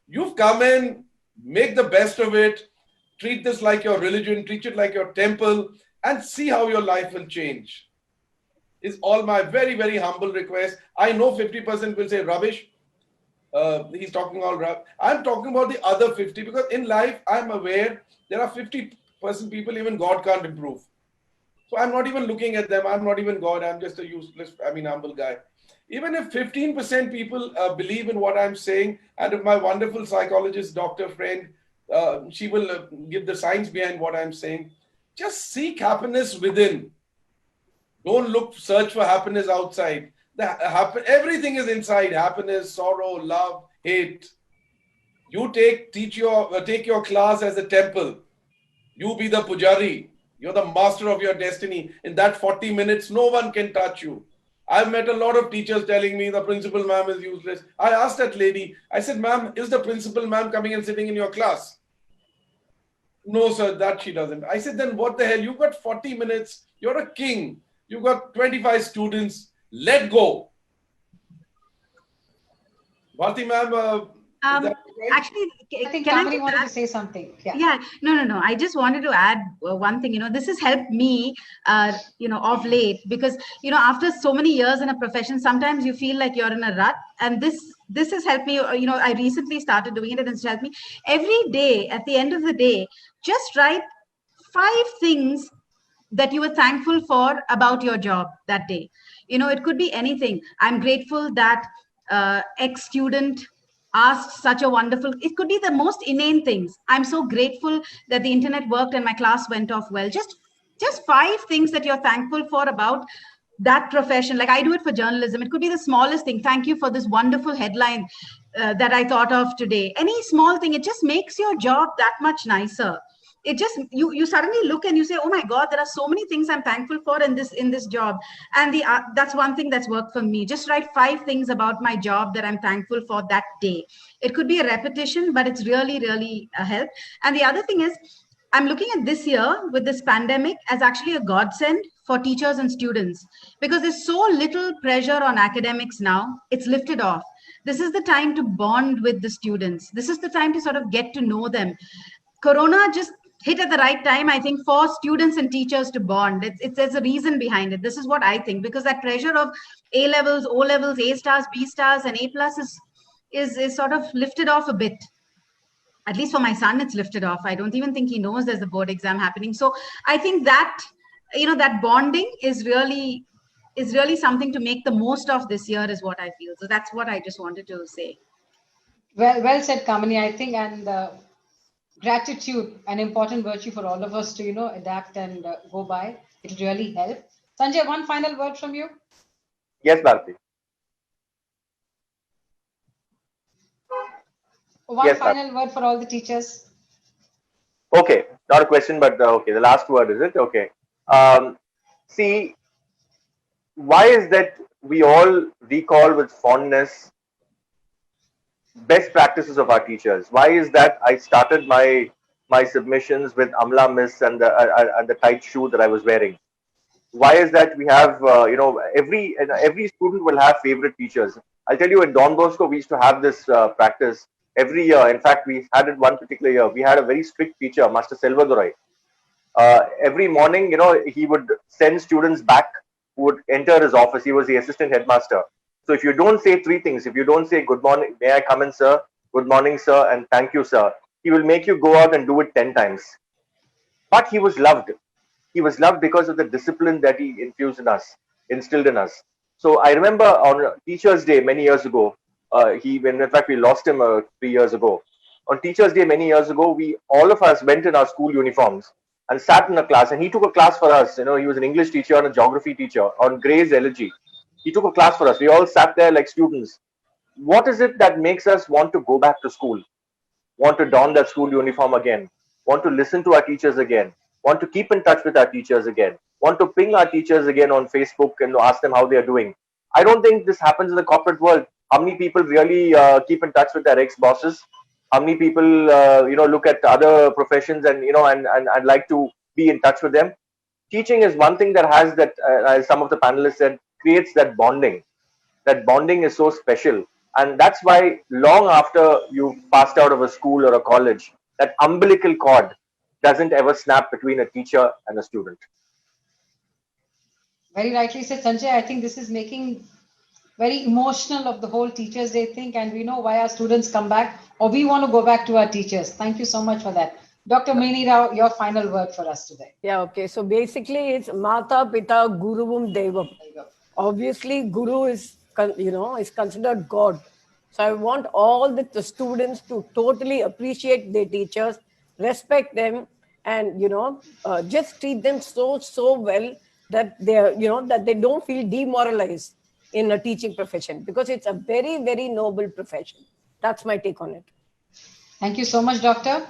You've come in, make the best of it, treat this like your religion, treat it like your temple, and see how your life will change. Is all my very, very humble request. I know 50% will say rubbish. He's talking all rubbish. I'm talking about the other 50 because in life, I'm aware there are 50% people even God can't improve. So I'm not even looking at them. I'm not even God. I'm just a useless, humble guy. Even if 15% people believe in what I'm saying, and if my wonderful psychologist, doctor friend, she will give the science behind what I'm saying, just seek happiness within. Don't search for happiness outside. Everything is inside. Happiness, sorrow, love, hate. You take your class as a temple. You be the pujari. You're the master of your destiny. In that 40 minutes, no one can touch you. I've met a lot of teachers telling me the principal ma'am is useless. I asked that lady, I said, ma'am, is the principal ma'am coming and sitting in your class? No, sir, that she doesn't. I said, then what the hell? You've got 40 minutes. You're a king. You've got 25 students. Let go. Bharti ma'am, actually, I think can Kamini wanted to say something. Yeah. No. I just wanted to add one thing. This has helped me, of late because, after so many years in a profession, sometimes you feel like you're in a rut, and this has helped me. I recently started doing it, and it's helped me every day. At the end of the day, just write 5 things that you were thankful for about your job that day. It could be anything. I'm grateful that ex-student asked such a wonderful, it could be the most inane things. I'm so grateful that the internet worked and my class went off well. Just 5 things that you're thankful for about that profession. Like I do it for journalism. It could be the smallest thing. Thank you for this wonderful headline that I thought of today. Any small thing, it just makes your job that much nicer. It just, you suddenly look and you say, oh my God, there are so many things I'm thankful for in this job. And that's one thing that's worked for me. Just write 5 things about my job that I'm thankful for that day. It could be a repetition, but it's really, really a help. And the other thing is, I'm looking at this year with this pandemic as actually a godsend for teachers and students, because there's so little pressure on academics now. It's lifted off. This is the time to bond with the students. This is the time to sort of get to know them. Corona just hit at the right time, I think, for students and teachers to bond. There's a reason behind it. This is what I think, because that pressure of A levels, O levels, A stars, B stars, and A plus is sort of lifted off a bit. At least for my son, it's lifted off. I don't even think he knows there's a board exam happening. So I think that, that bonding is really something to make the most of this year, is what I feel. So that's what I just wanted to say. Well said, Kamini, I think, and gratitude, an important virtue for all of us to, adapt and go by. It'll really help. Sanjay, one final word from you? Yes, Bharti. One final word for all the teachers. Okay, not a question, but okay, the last word, is it? Okay. See, why is that we all recall with fondness best practices of our teachers? Why is that I started my my submissions with Amla Miss and the tight shoe that I was wearing. Why is that? We have every student will have favorite teachers. I'll tell you, in Don Bosco we used to have this practice every year. In fact, we had it one particular year. We had a very strict teacher, Master Selvadurai. Every morning, he would send students back who would enter his office. He was the assistant headmaster. So if you don't say three things, if you don't say good morning, may I come in, sir, good morning, sir, and thank you, sir, he will make you go out and do it 10 times. But he was loved. He was loved because of the discipline that he infused in us, instilled in us. So I remember on Teachers' Day many years ago, in fact we lost him 3 years ago. On Teachers' Day many years ago, we all of us went in our school uniforms and sat in a class, and he took a class for us. He was an English teacher and a geography teacher on Gray's Elegy. He took a class for us. We all sat there like students. What is it that makes us want to go back to school, want to don that school uniform again, want to listen to our teachers again, want to keep in touch with our teachers again, want to ping our teachers again on Facebook and ask them how they are doing? I don't think this happens in the corporate world. How many people really keep in touch with their ex-bosses? How many people look at other professions and and like to be in touch with them? Teaching is one thing that has that, as some of the panelists said, creates that bonding. That bonding is so special, and that's why long after you passed out of a school or a college, that umbilical cord doesn't ever snap between a teacher and a student. Very rightly said, Sanjay. I think this is making very emotional of the whole Teachers' Day thing, and we know why our students come back, or we want to go back to our teachers. Thank you so much for that. Dr. Mini Rao, your final word for us today. Yeah, okay. So basically it's Mata Pita Guruvum Devam. Obviously, Guru is considered God. So I want all the students to totally appreciate their teachers, respect them, and just treat them so well that they don't feel demoralized in a teaching profession, because it's a very, very noble profession. That's my take on it. Thank you so much, Doctor.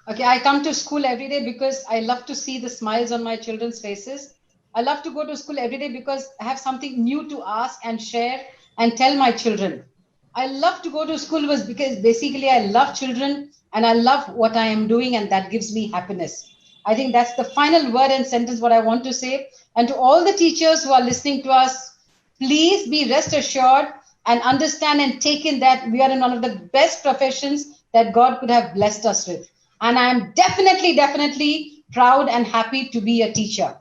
Okay, I come to school every day because I love to see the smiles on my children's faces. I love to go to school every day because I have something new to ask and share and tell my children. I love to go to school because basically I love children and I love what I am doing, and that gives me happiness. I think that's the final word and sentence what I want to say. And to all the teachers who are listening to us, please be rest assured and understand and take in that we are in one of the best professions that God could have blessed us with. And I am definitely proud and happy to be a teacher.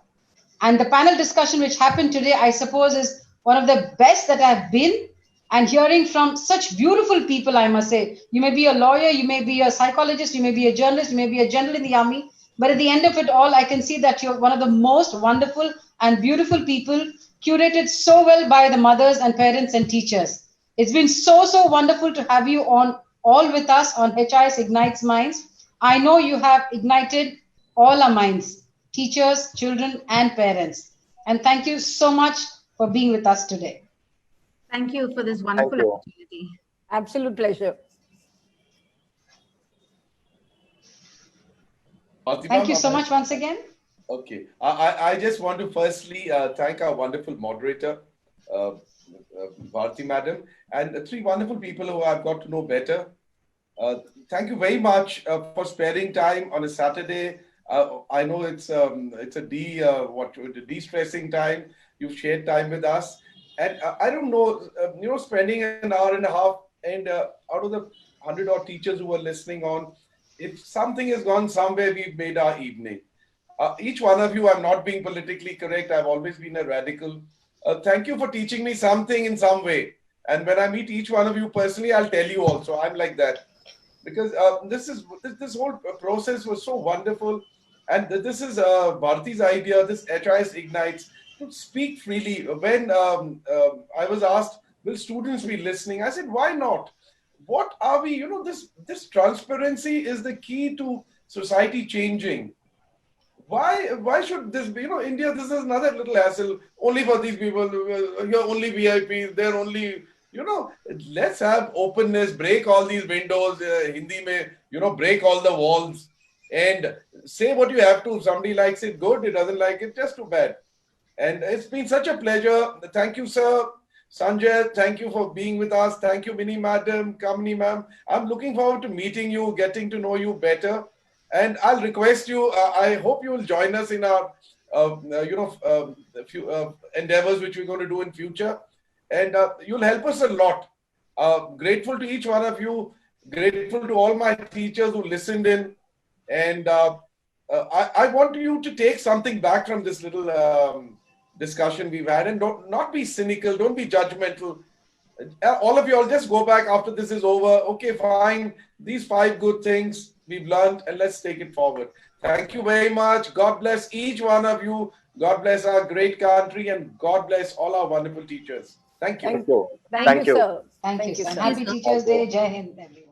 And the panel discussion which happened today, I suppose, is one of the best that I've been. And hearing from such beautiful people, I must say. You may be a lawyer, you may be a psychologist, you may be a journalist, you may be a general in the army. But at the end of it all, I can see that you're one of the most wonderful and beautiful people, curated so well by the mothers and parents and teachers. It's been so wonderful to have you on all with us on HIS Ignites Minds. I know you have ignited all our minds, teachers, children, and parents. And thank you so much for being with us today. Thank you for this wonderful opportunity. Absolute pleasure. Thank you so much once again. Okay. I just want to firstly thank our wonderful moderator, Bharti Madam, and three wonderful people who I've got to know better. Thank you very much for sparing time on a Saturday. I know it's a de-stressing time. You've shared time with us. And I don't know, spending an hour and a half, and out of the 100 odd teachers who were listening on, if something has gone somewhere, we've made our evening. Each one of you, I'm not being politically correct. I've always been a radical. Thank you for teaching me something in some way. And when I meet each one of you personally, I'll tell you also. I'm like that. Because this whole process was so wonderful. And this is Bharti's idea, this HIS Ignites, to speak freely. When I was asked, will students be listening? I said, why not? What are we, this transparency is the key to society changing. Why should this be, India, this is another little hassle, only for these people, you're only VIPs, they're only, let's have openness, break all these windows, Hindi mein, break all the walls and say what you have to. If somebody likes it, good. It doesn't like it, just too bad. And it's been such a pleasure. Thank you, sir. Sanjay, thank you for being with us. Thank you, Mini Madam, Kamini Ma'am. I'm looking forward to meeting you, getting to know you better. And I'll request you, I hope you will join us in our, few endeavors which we're going to do in future. And you'll help us a lot. Grateful to each one of you. Grateful to all my teachers who listened in. And I want you to take something back from this little discussion we've had, and not be cynical, don't be judgmental. All of you all just go back after this is over. Okay, fine. These 5 good things we've learned, and let's take it forward. Thank you very much. God bless each one of you. God bless our great country, and God bless all our wonderful teachers. Thank you. Thank you. Thank you, sir. Thank you, sir. sir. Happy Teachers Day. Jai Hind, everyone.